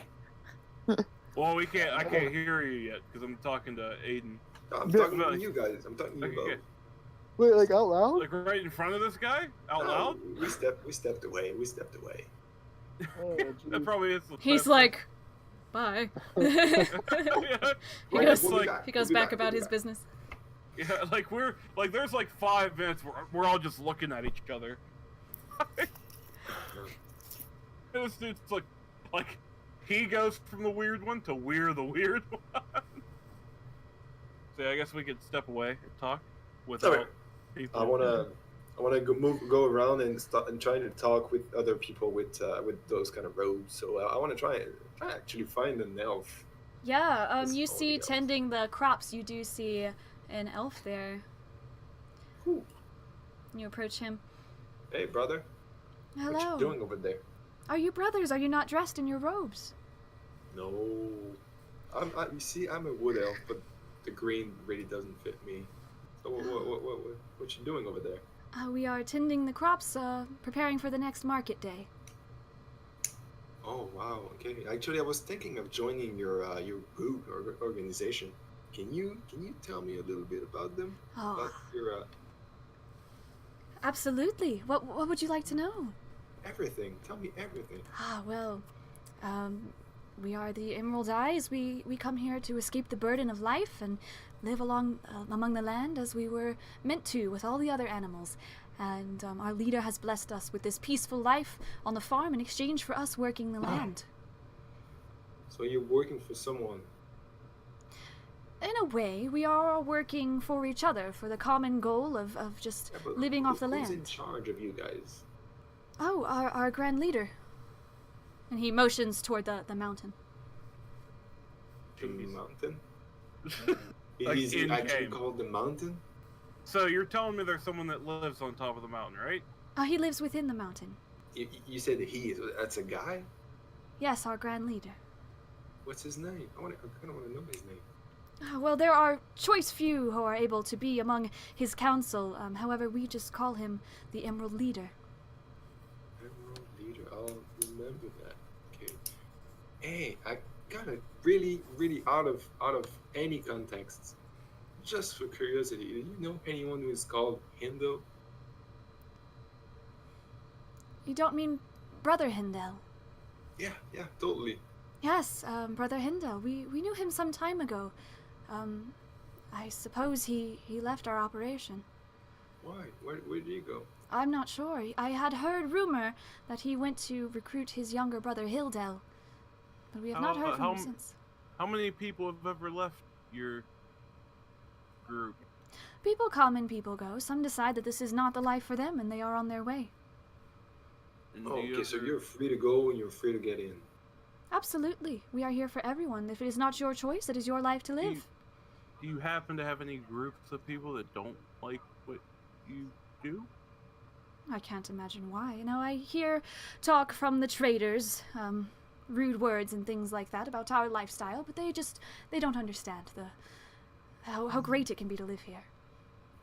Well, we can't. I can't hear you yet because I'm talking to Aiden. I'm talking to you guys. I'm talking to you both. Wait, like out loud? Like right in front of this guy, out No, loud. We stepped away. We stepped away. Oh, That probably is. He's like, bye. Yeah. He goes, We'll be back. he goes We'll be back about his back. business. Yeah, like we're like there's like 5 minutes where we're all just looking at each other. This dude's like he goes from the weird one to we're the weird one. So I guess we could step away and talk without Okay. people. I wanna go around and start and trying to talk with other people with those kind of robes. So I want to try and actually find an elf. Yeah, This you is all see the elf. tending the crops, you do see an elf there. Whew. You approach him. Hey, brother. What Hello. you doing over there? Are you brothers? Are you not dressed in your robes? No. You see, I'm a wood elf, but the green really doesn't fit me. So what you doing over there? We are tending the crops, preparing for the next market day. Oh wow. Okay. Actually, I was thinking of joining your group or organization. Can you tell me a little bit about them? Oh, About your absolutely. What would you like to know? everything. Tell me everything. Well, we are the Emerald Eyes. We come here to escape the burden of life and live among the land as we were meant to with all the other animals. And our leader has blessed us with this peaceful life on the farm in exchange for us working the land. So you're working for someone. In a way, we are all working for each other for the common goal of just Yeah, but living off the who's in land. charge of you guys? Oh, our grand leader. And he motions toward the mountain. The Jeez. mountain? Like Is it in actually game. called the mountain? So you're telling me there's someone that lives on top of the mountain, right? He lives within the mountain. You said that he is. That's a guy? Yes, our grand leader. What's his name? I kind of want to know his name. Well, there are choice few who are able to be among his council. However, we just call him the Emerald Leader. Emerald Leader. I'll remember that. Okay. Hey, I got a really out of any context. Just for curiosity, do you know anyone who is called Hindo? You don't mean Brother Hindel? Yeah, totally. Yes, Brother Hindel. We knew him some time ago. I suppose he left our operation. Why? Where did he go? I'm not sure. I had heard rumor that he went to recruit his younger brother Hildel, but we have not heard from him since. How many people have ever left your group? People come and people go. Some decide that this is not the life for them and they are on their way. And Oh, do you okay, so ever- you're free to go and you're free to get in. Absolutely. We are here for everyone. If it is not your choice, it is your life to live. Do you happen to have any groups of people that don't like what you do? I can't imagine why. I hear talk from the traders, rude words and things like that about our lifestyle, but they don't understand how great it can be to live here.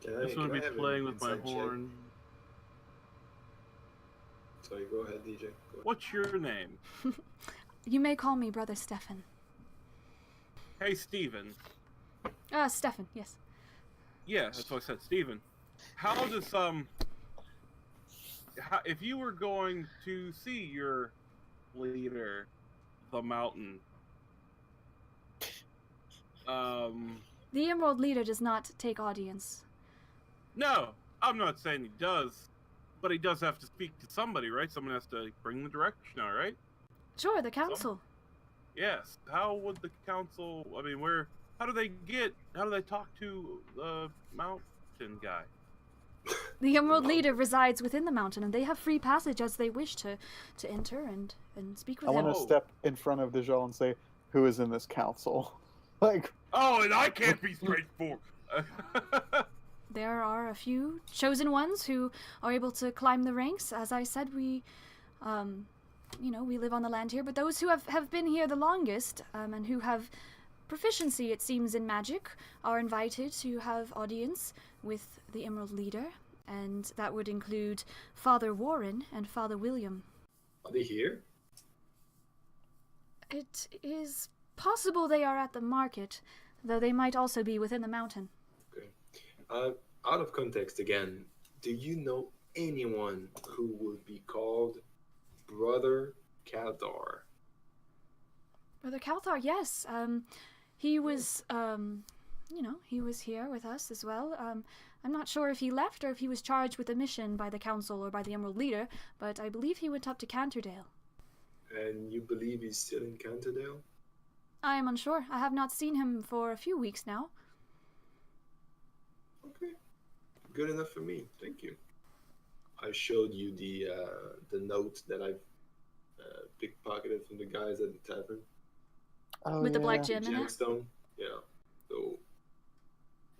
I just want to be have an playing with my inside check? horn. Sorry, go ahead, DJ. Go. What's your name? You may call me Brother Stefan. Hey, Steven. Stefan, yes. Yeah, that's what I said, Steven. How does if you were going to see your leader, the mountain, The Emerald Leader does not take audience. no, I'm not saying he does, but he does have to speak to somebody, right? Someone has to bring the direction, all right? Sure, the council. Yes. How would the council? I mean, how do they talk to the mountain guy? The Emerald Leader resides within the mountain, and they have free passage as they wish to enter and speak with I him. want to step in front of Dejal and say, "Who is in this council?" Like, oh, and I can't be straightforward. There are a few chosen ones who are able to climb the ranks. As I said, we live on the land here, but those who have been here the longest, and who have proficiency, it seems, in magic, are invited to have audience with the Emerald Leader, and that would include Father Warren and Father William. Are they here? It is possible they are at the market, though they might also be within the mountain. Okay. Out of context again, do you know anyone who would be called Brother Kaldar? Brother Calthar, yes. He was, he was here with us as well. I'm not sure if he left or if he was charged with a mission by the council or by the Emerald Leader, but I believe he went up to Canterdale. And you believe he's still in Canterdale? I am unsure. I have not seen him for a few weeks now. Okay. Good enough for me. Thank you. I showed you the note that I pickpocketed from the guys at the tavern. oh, With the yeah. black gem in it? Gemstone. Yeah. So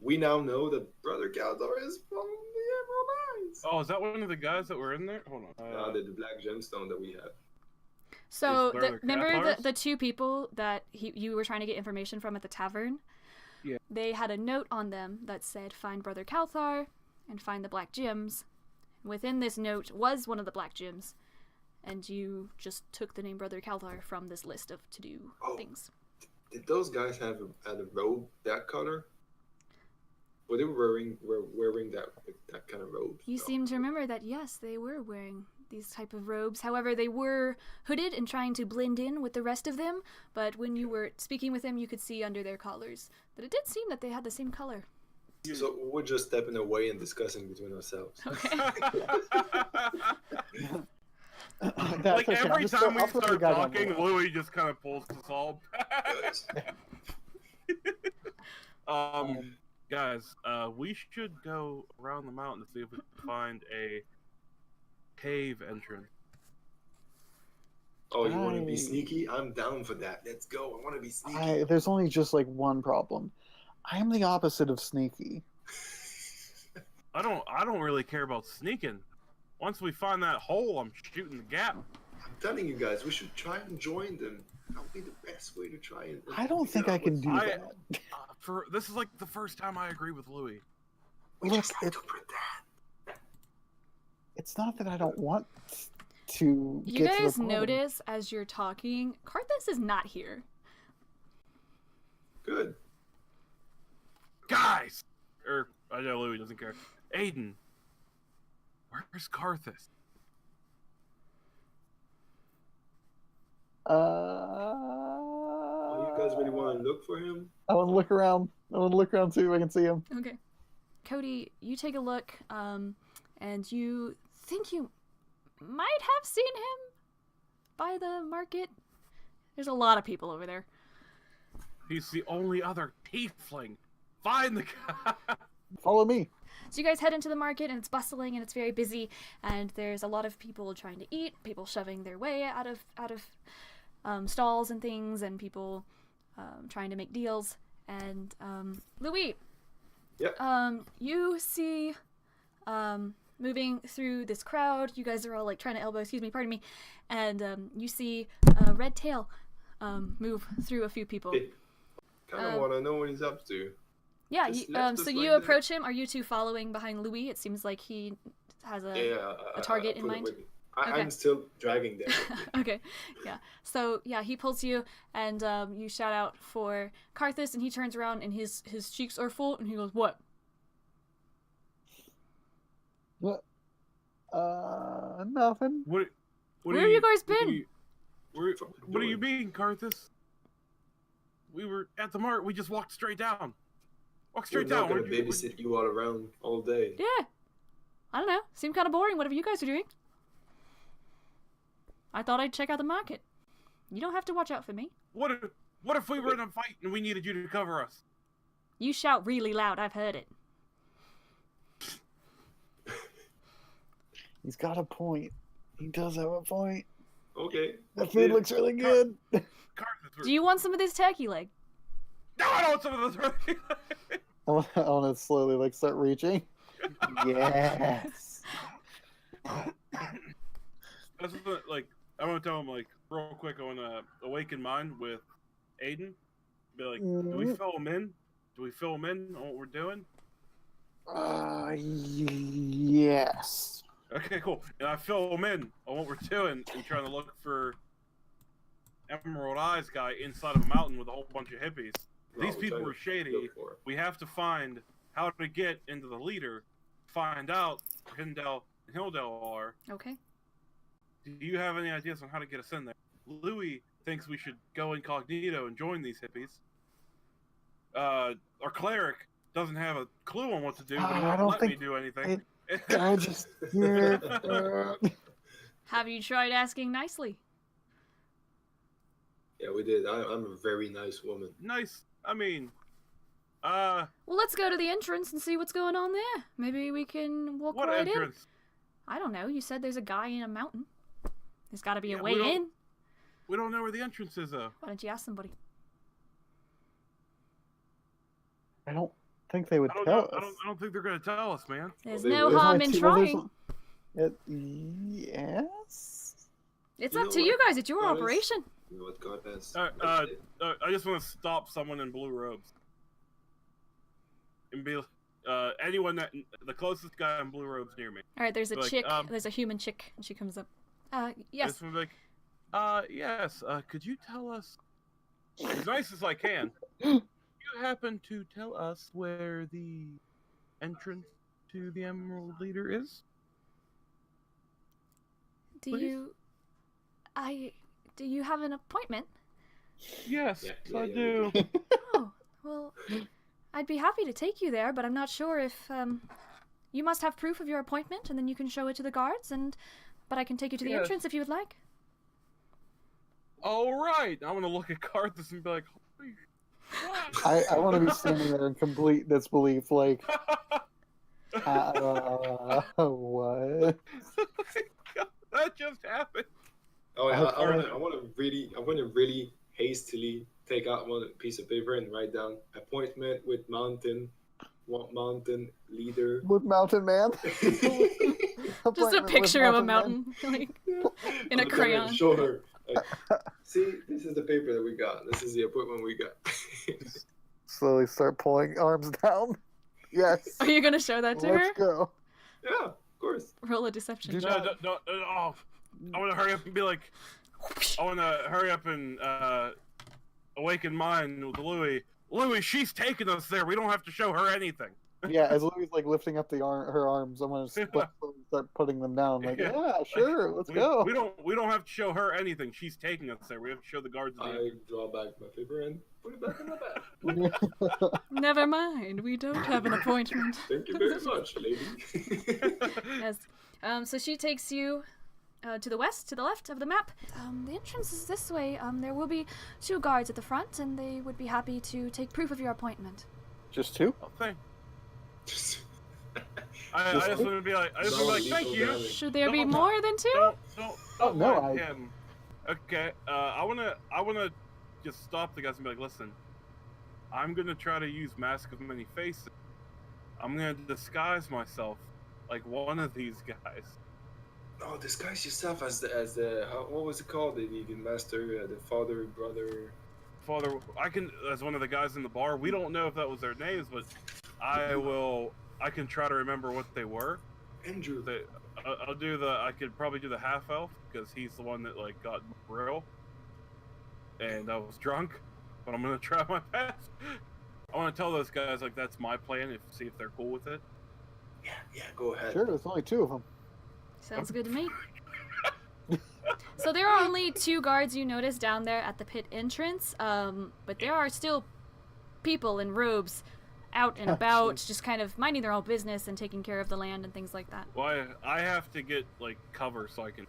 we now know that Brother Kaldar is from the Emerald Mines. Oh, is that one of the guys that were in there? Hold on. The black gemstone that we have. So, Is Brother remember Cathar's? the two people that you were trying to get information from at the tavern? Yeah. They had a note on them that said, find Brother Calthar and find the black gems. Within this note was one of the black gems, and you just took the name Brother Calthar from this list of to-do things. Did those guys have a robe that color? Well, they were wearing that kind of robe. You seem to remember that, yes, they were wearing these type of robes. However, they were hooded and trying to blend in with the rest of them, but when you were speaking with them, you could see under their collars that it did seem that they had the same color. So we're just stepping away and discussing between ourselves. Okay. Like every time we start talking, Louis just kind of pulls us all back. Guys, we should go around the mountain to see if we can find a cave entrance. Oh, you want to be sneaky? I'm down for that. Let's go. I want to be sneaky. There's only just like one problem. I'm the opposite of sneaky. I don't really care about sneaking. Once we find that hole, I'm shooting the gap. I'm telling you guys, we should try and join them. That would be the best way to try and. I don't think I can do that. This is like the first time I agree with Louis. We Look, just have to pretend. It's not that I don't want to. You guys notice as you're talking, Karthus is not here. Good. Guys! I know Louis doesn't care. Aiden, where's Karthus? Oh, you guys really want to look for him? I want to look around. I want to look around, see if I can see him. Okay. Cody, you take a look, and you think you might have seen him by the market. There's a lot of people over there. He's the only other tiefling. Find the guy. Follow me. So you guys head into the market, and it's bustling, and it's very busy, and there's a lot of people trying to eat, people shoving their way out of stalls and things, and people trying to make deals. And Louis, yep. You see moving through this crowd, you guys are all like trying to elbow, pardon me, and you see a red tail move through a few people. Kind of want to know what he's up to. Yeah, so you approach him. Are you two following behind Louis? It seems like he has a target in mind. Okay. I'm still dragging them. Okay, yeah. So, yeah, he pulls you, and you shout out for Karthus, and he turns around, and his cheeks are full, and he goes, "What?" What? Nothing. Where have you guys been? What do you mean, Karthus? We were at the mart. We just walked straight down. Walk straight down. We're not gonna babysit you all around all day. Yeah. I don't know. Seemed kind of boring, whatever you guys are doing. I thought I'd check out the market. You don't have to watch out for me. What if we were in a fight and we needed you to cover us? You shout really loud. I've heard it. He's got a point. He does have a point. Okay. The food looks really good. Do you want some of this turkey leg? No, I don't want some of this. I want to slowly like start reaching. Yes. That's what, like, I want to tell him, like, real quick, I want to awaken mine with Aiden. Be like, do we fill him in? Do we fill him in on what we're doing? Yes. Okay, cool. And I fill him in on what we're doing and trying to look for Emerald Eyes guy inside of a mountain with a whole bunch of hippies. These people are shady. We have to find how to get into the leader, find out where Hindell and Hildell are. Okay. Do you have any ideas on how to get us in there? Louis thinks we should go incognito and join these hippies. Our cleric doesn't have a clue on what to do, but he won't let me do anything. I just did. Have you tried asking nicely? Yeah, we did. I'm a very nice woman. Nice. I mean, well, let's go to the entrance and see what's going on there. Maybe we can walk what right entrance? in. I don't know. You said there's a guy in a mountain. There's got to be a way we in. We don't know where the entrance is, though. Why don't you ask somebody? I don't think they would tell us. I don't think they're going to tell us, man. There's Well, no harm in trying. Yes. It's up to you guys. It's your operation. You know what God has. I just want to stop someone in blue robes. And be anyone the closest guy in blue robes near me. All right, there's a Like, chick. There's a human chick, and she comes up. Yes. This would be like, yes. Could you tell us, as nice as I can, you happen to tell us where the entrance to the Emerald Leader is? Do Please? you have an appointment? Yes, Yeah, I do. Oh, well, I'd be happy to take you there, but I'm not sure if you must have proof of your appointment, and then you can show it to the guards. But I can take you to the Yes. entrance if you would like. All right. I want to look at Carthus and be like, holy I want to be standing there in complete disbelief, like, what? That just happened. Oh, yeah, I want to really hastily take out one piece of paper and write down appointment with mountain leader. With Mountain Man? Just a picture of a mountain, like, in a crayon. Show her. Like, see, this is the paper that we got. This is the appointment we got. Slowly start pulling arms down. Yes. Are you gonna show that to Let's her? go. Yeah, of course. Roll a deception. Do check. No, I want to hurry up and be like, I want to hurry up and awaken mine with Louis. Louis, she's taking us there. We don't have to show her anything. Yeah, as Louis like lifting up her arms, I'm gonna start putting them down. Like, yeah, sure, let's go. We don't have to show her anything. She's taking us there. We have to show the guards. I draw back my paper and put it back in my bag. Never mind. We don't have an appointment. Thank you very much, lady. Yes. So she takes you to the west, to the left of the map. The entrance is this way. There will be 2 guards at the front, and they would be happy to take proof of your appointment. Just 2? Oh, thank. I just want to be like, thank you. Should there be more than 2? Don't no, mind him. Okay, I wanna just stop the guys and be like, listen, I'm gonna try to use Mask of Many Faces. I'm gonna disguise myself like one of these guys. Oh, disguise yourself as the what was it called? The master, the father, brother. Father, as one of the guys in the bar. We don't know if that was their names, but I can try to remember what they were. Andrew. I could probably do the half elf because he's the one that like got real, and I was drunk. But I'm gonna try my best. I want to tell those guys like that's my plan. See if they're cool with it. Yeah, go ahead. Sure, there's only 2 of them. Sounds good to me. So there are only 2 guards you notice down there at the pit entrance, but there are still people in robes out and about, just kind of minding their own business and taking care of the land and things like that. Well, I have to get like cover so I can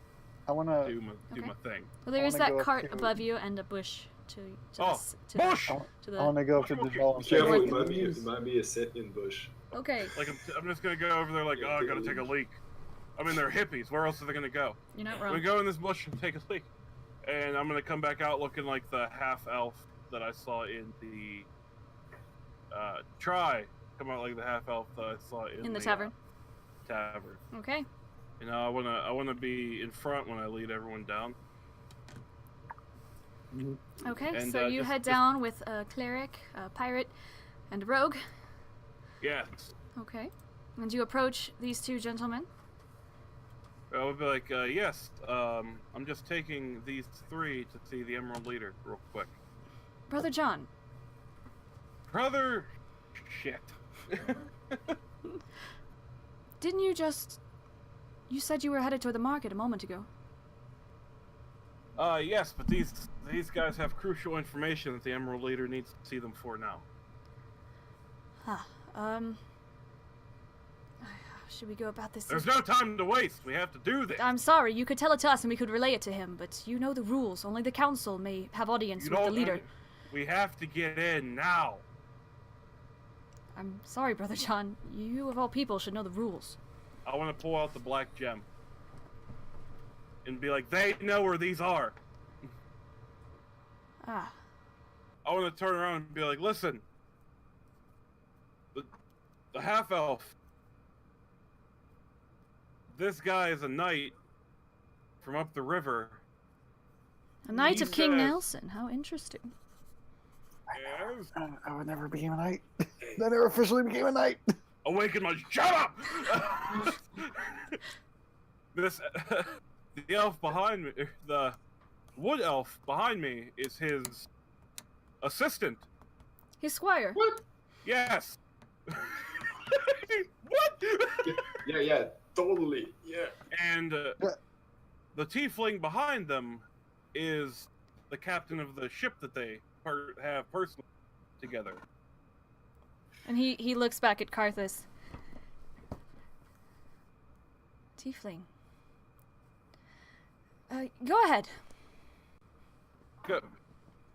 I want to do my thing. Well, there is wanna that go cart to- above you and a bush to Bush! the I want to go up to Dajal and say, Careful, "Hey, it might can be, you it might be a sentient bush. Okay. Like I'm just gonna go over there like, Yeah, oh, I take a gotta take a leak. leak. I mean, they're hippies. Where else are they gonna go? You're not We wrong. go in this bush and take a leak. And I'm gonna come back out looking like the half-elf that I saw in the... Come out like the half-elf that I saw in the tavern. Tavern. Okay. You know, I wanna be in front when I lead everyone down. Okay, And, so you head down with a cleric, a pirate, and a rogue. Yes. Okay. And you approach these two gentlemen. I would be like, yes, I'm just taking these three to see the Emerald Leader real quick. Brother John. Brother... Shit. Didn't you just... You said you were headed toward the market a moment ago. Yes, but these guys have crucial information that the Emerald Leader needs to see them for now. Huh. Should we go about this? There's no time to waste. We have to do this. I'm sorry, you could tell it to us and we could relay it to him, but you know the rules. Only the council may have audience with the leader. We have to get in now. I'm sorry, Brother John. You, of all people, should know the rules. I want to pull out the black gem. And be like, they know where these are. Ah. I want to turn around and be like, listen. The half-elf. This guy is a knight from up the river. A knight He of King says- Nelson. How interesting. Yes. I would never became a knight. I never officially became a knight. Awaken my... Shut up! This... the elf behind me... The wood elf behind me is his assistant. His squire. What? Yes. What? Yeah, totally. Yeah. And the tiefling behind them is the captain of the ship that they have personally together. And he looks back at Karthus. Tiefling. Go ahead.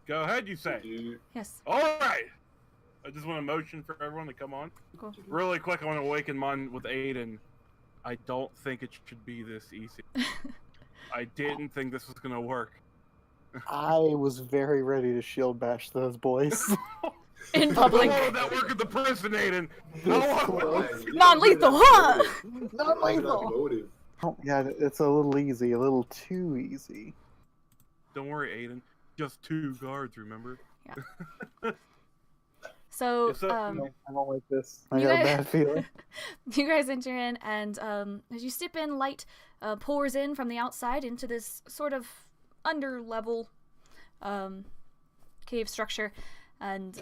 Go ahead, you say. Dude. Yes. All right. I just want a motion for everyone to come on. Cool. Really quick, I want to awaken mine with Aiden. I don't think it should be this easy. I didn't think this was gonna work. I was very ready to shield bash those boys. In public. How would that work at the prison, Aiden? Non-lethal, huh? Non-lethal. Motive. Oh, yeah, it's a little easy, a little too easy. Don't worry, Aiden. Just 2 guards, remember? So, Yes, sir. I don't like this. I You got a guys- bad feeling. you guys enter in, and as you step in, light pours in from the outside into this sort of under-level cave structure. And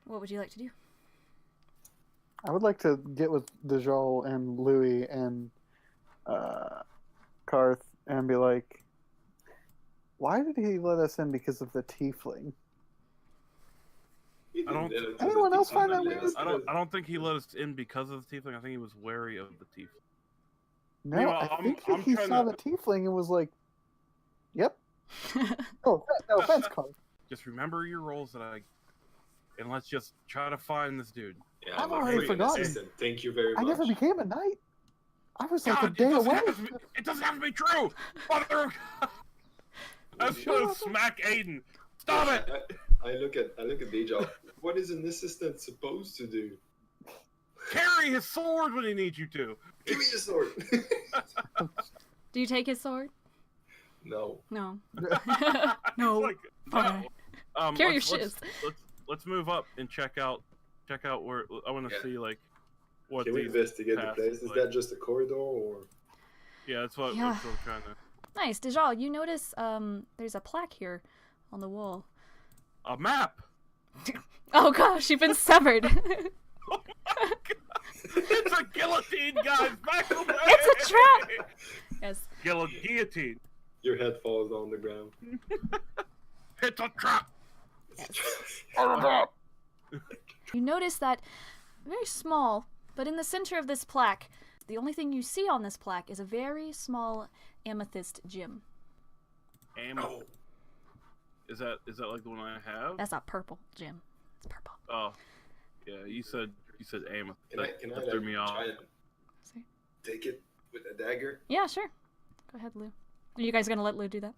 what would you like to do? I would like to get with Dejal and Louis and Karth and be like, why did he let us in because of the tiefling? I don't- Anyone else find that weird? I don't think he let us in because of the tiefling. I think he was wary of the tiefling. No, Meanwhile, I think I'm he trying saw to- the tiefling and was like, yep. Oh, no offense, Karth. Just remember your roles and let's just try to find this dude. Yeah, I've I'm already afraid, forgotten. assistant. Thank you very much. I never became a knight. I was like a God, day it doesn't away. have to be- it doesn't have to be true! Mother of God! I'm gonna smack Aiden. Stop it! I look at Deja. What is an assistant supposed to do? Carry his sword when he needs you to. Give me your sword. Do you take his sword? No. No. It's No. like, Fine. no. Carry your let's- shiz. Let's move up and check out where I want to Yeah. see like what Can we these investigate the paths place? Is like. that just a corridor or? Yeah, that's what Yeah. I'm trying to. Nice. Dejal, you notice there's a plaque here on the wall. A map. Oh gosh, you've been severed. Oh my God. It's a guillotine, guys. Back away. It's a trap. Yes. Guillotine. Your head falls on the ground. It's a trap. You notice that very small, but in the center of this plaque, the only thing you see on this plaque is a very small amethyst gem. Ammo. Is that like the one I have? That's not purple, Jim. It's purple. Oh, yeah. You said amethyst. Can I That threw me off. try and See? take it With a dagger? Yeah, sure. Go ahead, Lou. Are you guys gonna let Lou do that?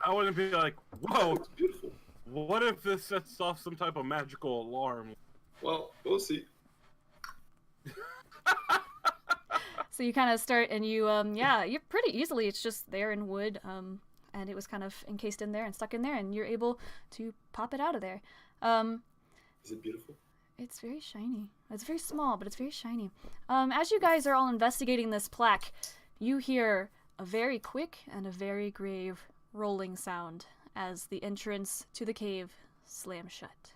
I wouldn't be like, whoa, It's beautiful. what if this sets off some type of magical alarm? Well, we'll see. So you kind of start, and you you're pretty easily. It's just there in wood, and it was kind of encased in there and stuck in there, and you're able to pop it out of there. Is it beautiful? It's very shiny. It's very small, but it's very shiny. As you guys are all investigating this plaque, you hear a very quick and a very grave rolling sound as the entrance to the cave slams shut.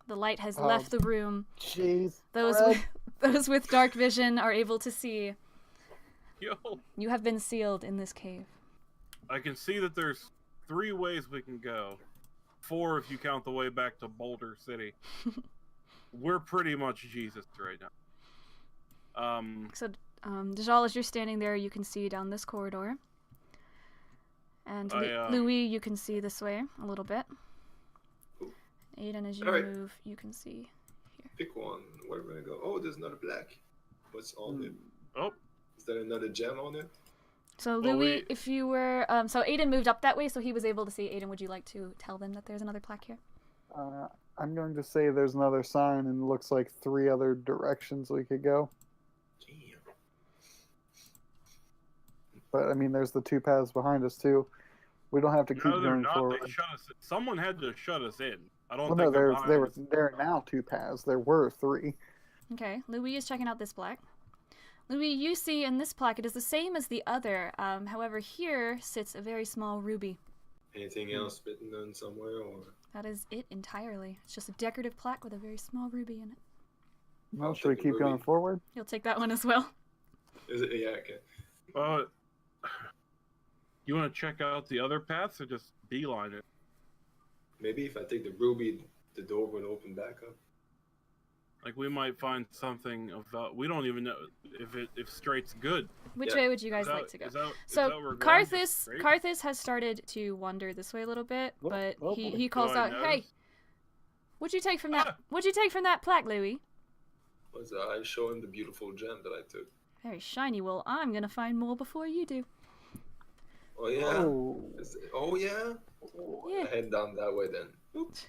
The light has left the room. Jeez. Those with dark vision are able to see. Yo, You have been sealed in this cave. I can see that there's 3 ways we can go. 4 if you count the way back to Boulder City. We're pretty much Jesus right now. So, Dajal, as you're standing there, you can see down this corridor. And Louis, you can see this way a little bit. Aiden, as you move, you can see here. Pick one. Where am I go? Oh, there's another black. What's on it? Oh. Is there another gem on it? So Louis, if you were, so Aiden moved up that way, so he was able to see. Aiden, would you like to tell them that there's another plaque here? I'm going to say there's another sign, and it looks like 3 other directions we could go. Damn. But I mean, there's the 2 paths behind us too. We don't have to keep going forward. They shut us. Someone had to shut us in. I don't Well, think no, there are now 2 paths. There were 3. Okay, Louis is checking out this plaque. Louis, you see in this plaque, it is the same as the other. However, here sits a very small ruby. Anything else written on somewhere, or? That is it entirely. It's just a decorative plaque with a very small ruby in it. Well, should we keep going forward? You'll take that one as well. Is it? Yeah, okay. You want to check out the other paths or just beeline it? Maybe if I take the ruby, the door would open back up. Like we might find something about. We don't even know if straight's good. Which way would you guys like to go? So Karthus has started to wander this way a little bit, but he calls out, "Hey, what'd you take from that? What'd you take from that plaque, Louis?" I show him the beautiful gem that I took. Very shiny. Well, I'm gonna find more before you do. Oh yeah. Oh yeah. Yeah. Head down that way then. Oops.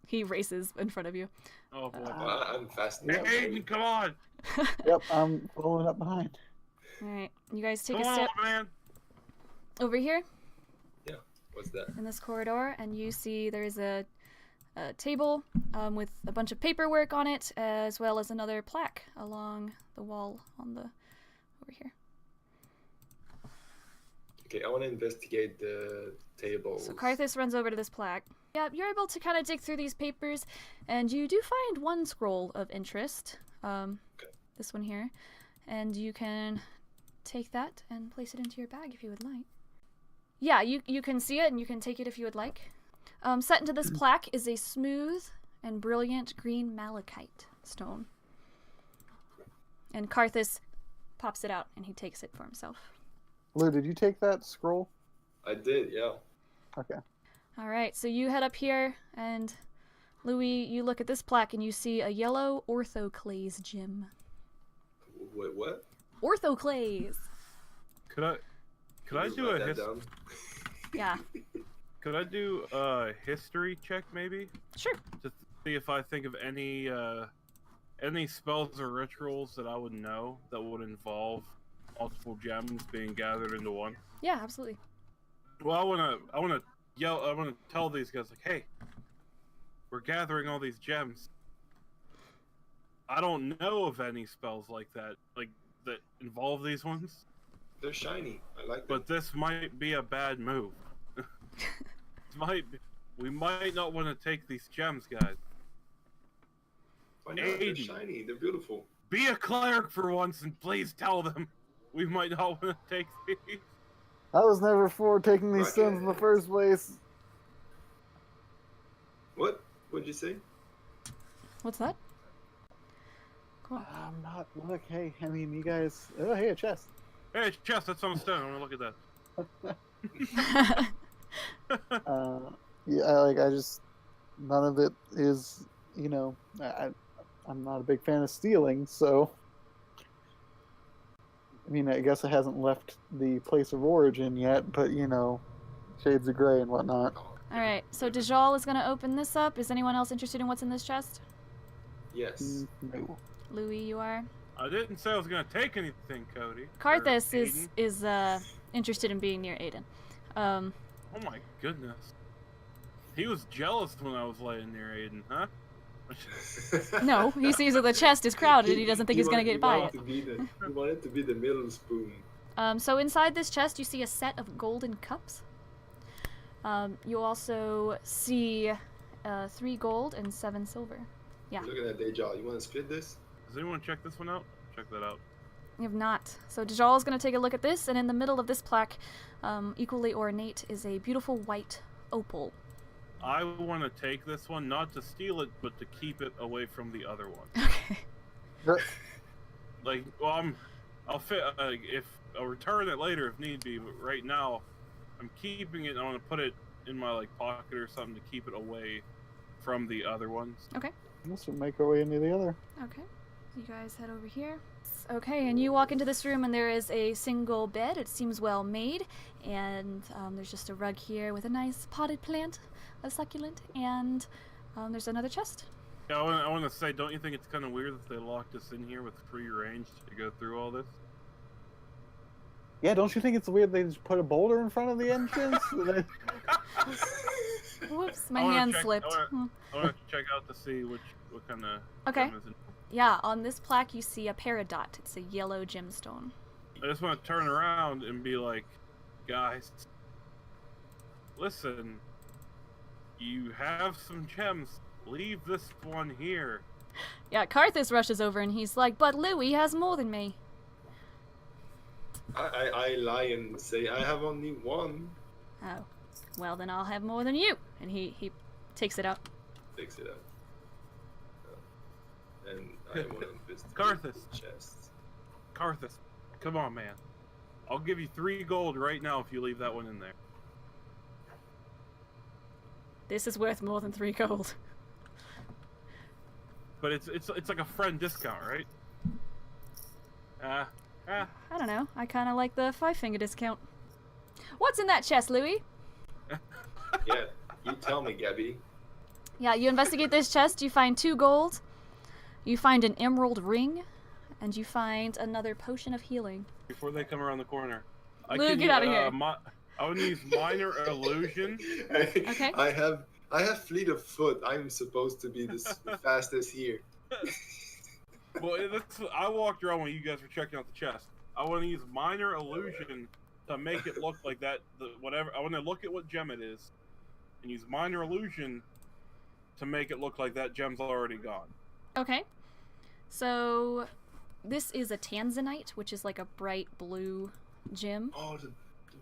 He races in front of you. Oh boy. I'm fast. Hey, come on. Yep, I'm following up behind. All right, you guys take a step over here. Yeah. What's that? In this corridor, and you see there's a table with a bunch of paperwork on it, as well as another plaque along the wall on the over here. Okay, I want to investigate the table. So Karthus runs over to this plaque. Yeah, you're able to kind of dig through these papers, and you do find one scroll of interest. This one here, and you can take that and place it into your bag if you would like. Yeah, you can see it, and you can take it if you would like. Set into this plaque is a smooth and brilliant green malachite stone. And Karthus pops it out, and he takes it for himself. Lou, did you take that scroll? I did, yeah. Okay. All right, so you head up here, and Louis, you look at this plaque, and you see a yellow orthoclase gem. Wait, what? Orthoclase. Could I do a history? Yeah. Could I do a history check, maybe? Sure. Just to see if I think of any spells or rituals that I would know that would involve multiple gems being gathered into one. Yeah, absolutely. Well, I wanna tell these guys, like, hey, we're gathering all these gems. I don't know of any spells like that involve these ones. They're shiny. I like them. But this might be a bad move. We might not want to take these gems, guys. Why not? They're shiny. They're beautiful. Be a cleric for once and please tell them we might not want to take these. I was never for taking these stones in the first place. What? What'd you say? What's that? Cool. I'm not. Look, hey, I mean, you guys. Oh, hey, a chest. Hey, it's chest. That's on the stone. I want to look at that. Yeah, I just. None of it is, I'm not a big fan of stealing, so. I mean, I guess it hasn't left the place of origin yet, but you know, shades of gray and whatnot. Alright, so Dajal is going to open this up. Is anyone else interested in what's in this chest? Yes. No. Louis, you are? I didn't say I was gonna take anything, Cody. Karthus Or is interested in being near Aiden. Oh my goodness. He was jealous when I was laying near Aiden, huh? No, he sees that the chest is crowded and he doesn't think he's going to get by it. He wanted to be the middle spoon. So inside this chest, you see a set of golden cups. You also see 3 gold and 7 silver. Yeah. Looking at Dajal, you want to split this? Does anyone check this one out? Check that out. You have not. So Dajal is going to take a look at this, and in the middle of this plaque, equally ornate, is a beautiful white opal. I want to take this one, not to steal it, but to keep it away from the other one. Okay. Like, well, I'll fit. If I'll return it later if need be, but right now, I'm keeping it. I want to put it in my like pocket or something to keep it away from the other ones. Okay. This would make our way into the other. Okay. You guys head over here. Okay, and you walk into this room, and there is a single bed. It seems well made, and there's just a rug here with a nice potted plant, a succulent, and there's another chest. Yeah, I want to say, don't you think it's kind of weird that they locked us in here with free range to go through all this? Yeah, don't you think it's weird they just put a boulder in front of the entrance? Whoops, my hand slipped. I want to check out to see what kind of... Okay. Yeah, on this plaque you see a peridot. It's a yellow gemstone. I just want to turn around and be like, guys, listen, you have some gems. Leave this one here. Yeah, Karthus rushes over and he's like, but Louis has more than me. I lie and say I have only one. Oh, well then I'll have more than you. And he takes it out. Takes it out. And I want to investigate Karthus. the chest. Karthus, come on, man. I'll give you 3 gold right now if you leave that one in there. This is worth more than 3 gold. But it's like a friend discount, right? I don't know. I kind of like the 5-finger discount. What's in that chest, Louis? Yeah, you tell me, Gabby. Yeah, you investigate this chest. You find 2 gold. You find an emerald ring, and you find another potion of healing. Before they come around the corner, Lou, get out of here. I would use minor illusion. Okay. I have fleet of foot. I'm supposed to be the fastest here. Well, I walked around when you guys were checking out the chest. I want to use minor illusion to make it look like that. Whatever. I want to look at what gem it is, and use minor illusion to make it look like that gem's already gone. Okay. So, this is a tanzanite, which is like a bright blue gem. Oh, the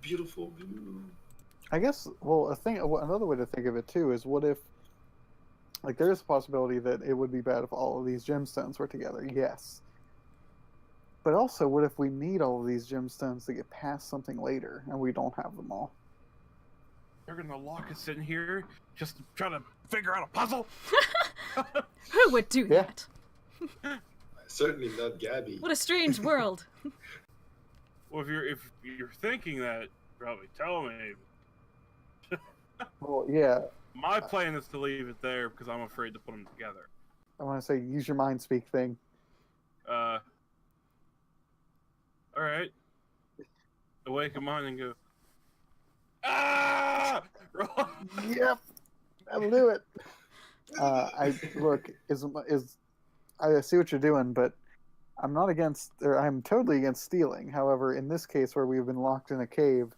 beautiful blue. I guess, well, another way to think of it too is what if, like, there is a possibility that it would be bad if all of these gemstones were together, yes. But also, what if we need all of these gemstones to get past something later, and we don't have them all? They're gonna lock us in here just to try to figure out a puzzle? Who would do that? Certainly not Gabby. What a strange world. Well, if you're thinking that, probably tell me. Well, yeah. My plan is to leave it there because I'm afraid to put them together. I want to say, use your mind speak thing. All right. Awaken mind and go. Ah! Yep, that'll do it. I see what you're doing, but I'm not against, or I'm totally against stealing. However, in this case where we've been locked in a cave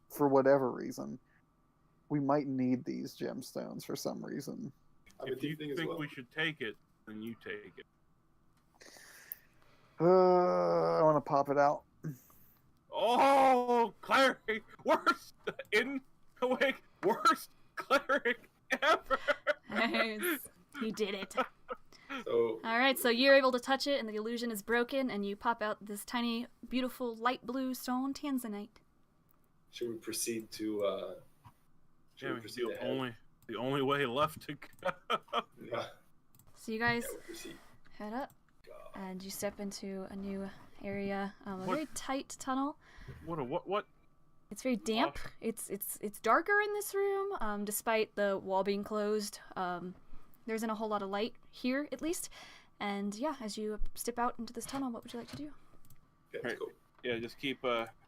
for whatever reason, we might need these gemstones for some reason. If you think we should take it, then you take it. I want to pop it out. Oh, cleric! Worst cleric ever! Nice. He did it. So, Alright, so you're able to touch it, and the illusion is broken, and you pop out this tiny, beautiful, light blue stone tanzanite. should we proceed to? Yeah, the only way left to go. Yeah. So you guys Yeah, we'll proceed. head up, and you step into a new area, a very tight tunnel. What? It's very damp. It's darker in this room, despite the wall being closed. There isn't a whole lot of light here, at least. And yeah, as you step out into this tunnel, what would you like to do? Okay, let's go. Yeah, just keep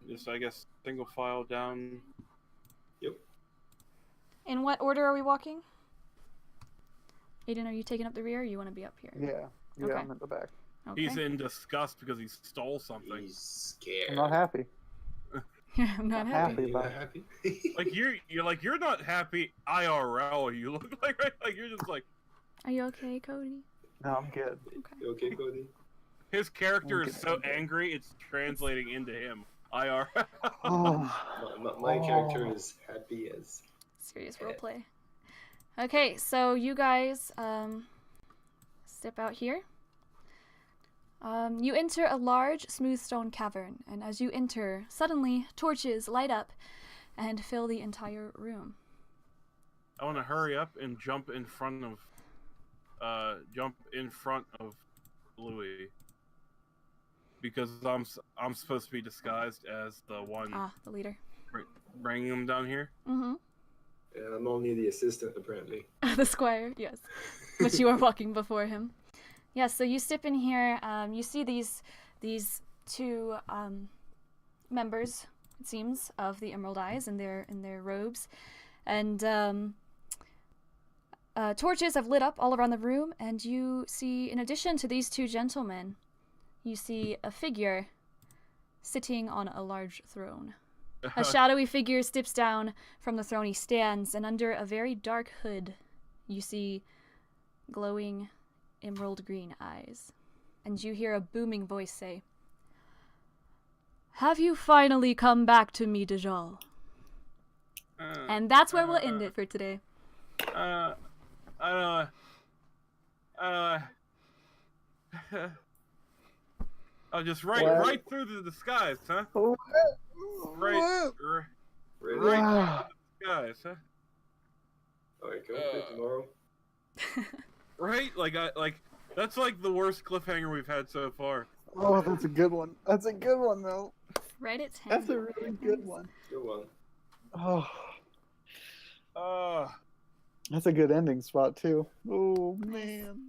just I guess single file down. Yep. In what order are we walking? Aiden, are you taking up the rear, or you want to be up here? Yeah, Okay. I'm at the back. Okay. He's in disgust because he stole something. He's scared. I'm not happy. I'm not happy. You're not happy? Like you're not happy IRL. You look like right? Like you're just like. Are you okay, Cody? No, I'm good. Okay. You okay, Cody? His character is so angry, it's translating into him. IRL. My character is happy as. Serious roleplay. Okay, so you guys step out here. You enter a large, smooth stone cavern, and as you enter, suddenly torches light up and fill the entire room. I want to hurry up and jump in front of Louis because I'm supposed to be disguised as the one. The leader. Bringing him down here. Mm-hmm. And I'm only the assistant, apparently. The squire, yes. But you are walking before him. Yes, so you step in here. You see these two members, it seems, of the Emerald Eyes in their robes, and torches have lit up all around the room. And you see, in addition to these two gentlemen, you see a figure sitting on a large throne. A shadowy figure steps down from the throne he stands, and under a very dark hood, you see glowing emerald green eyes. And you hear a booming voice say, "Have you finally come back to me, Dejal?" And that's where we'll end it for today. Just right through the disguise, huh? Right through the disguise, huh? Alright, go for tomorrow. Right? Like that's like the worst cliffhanger we've had so far. Oh, that's a good one. That's a good one, though. Right at 10. That's a really good one. Good one. Oh. That's a good ending spot, too. Oh, man.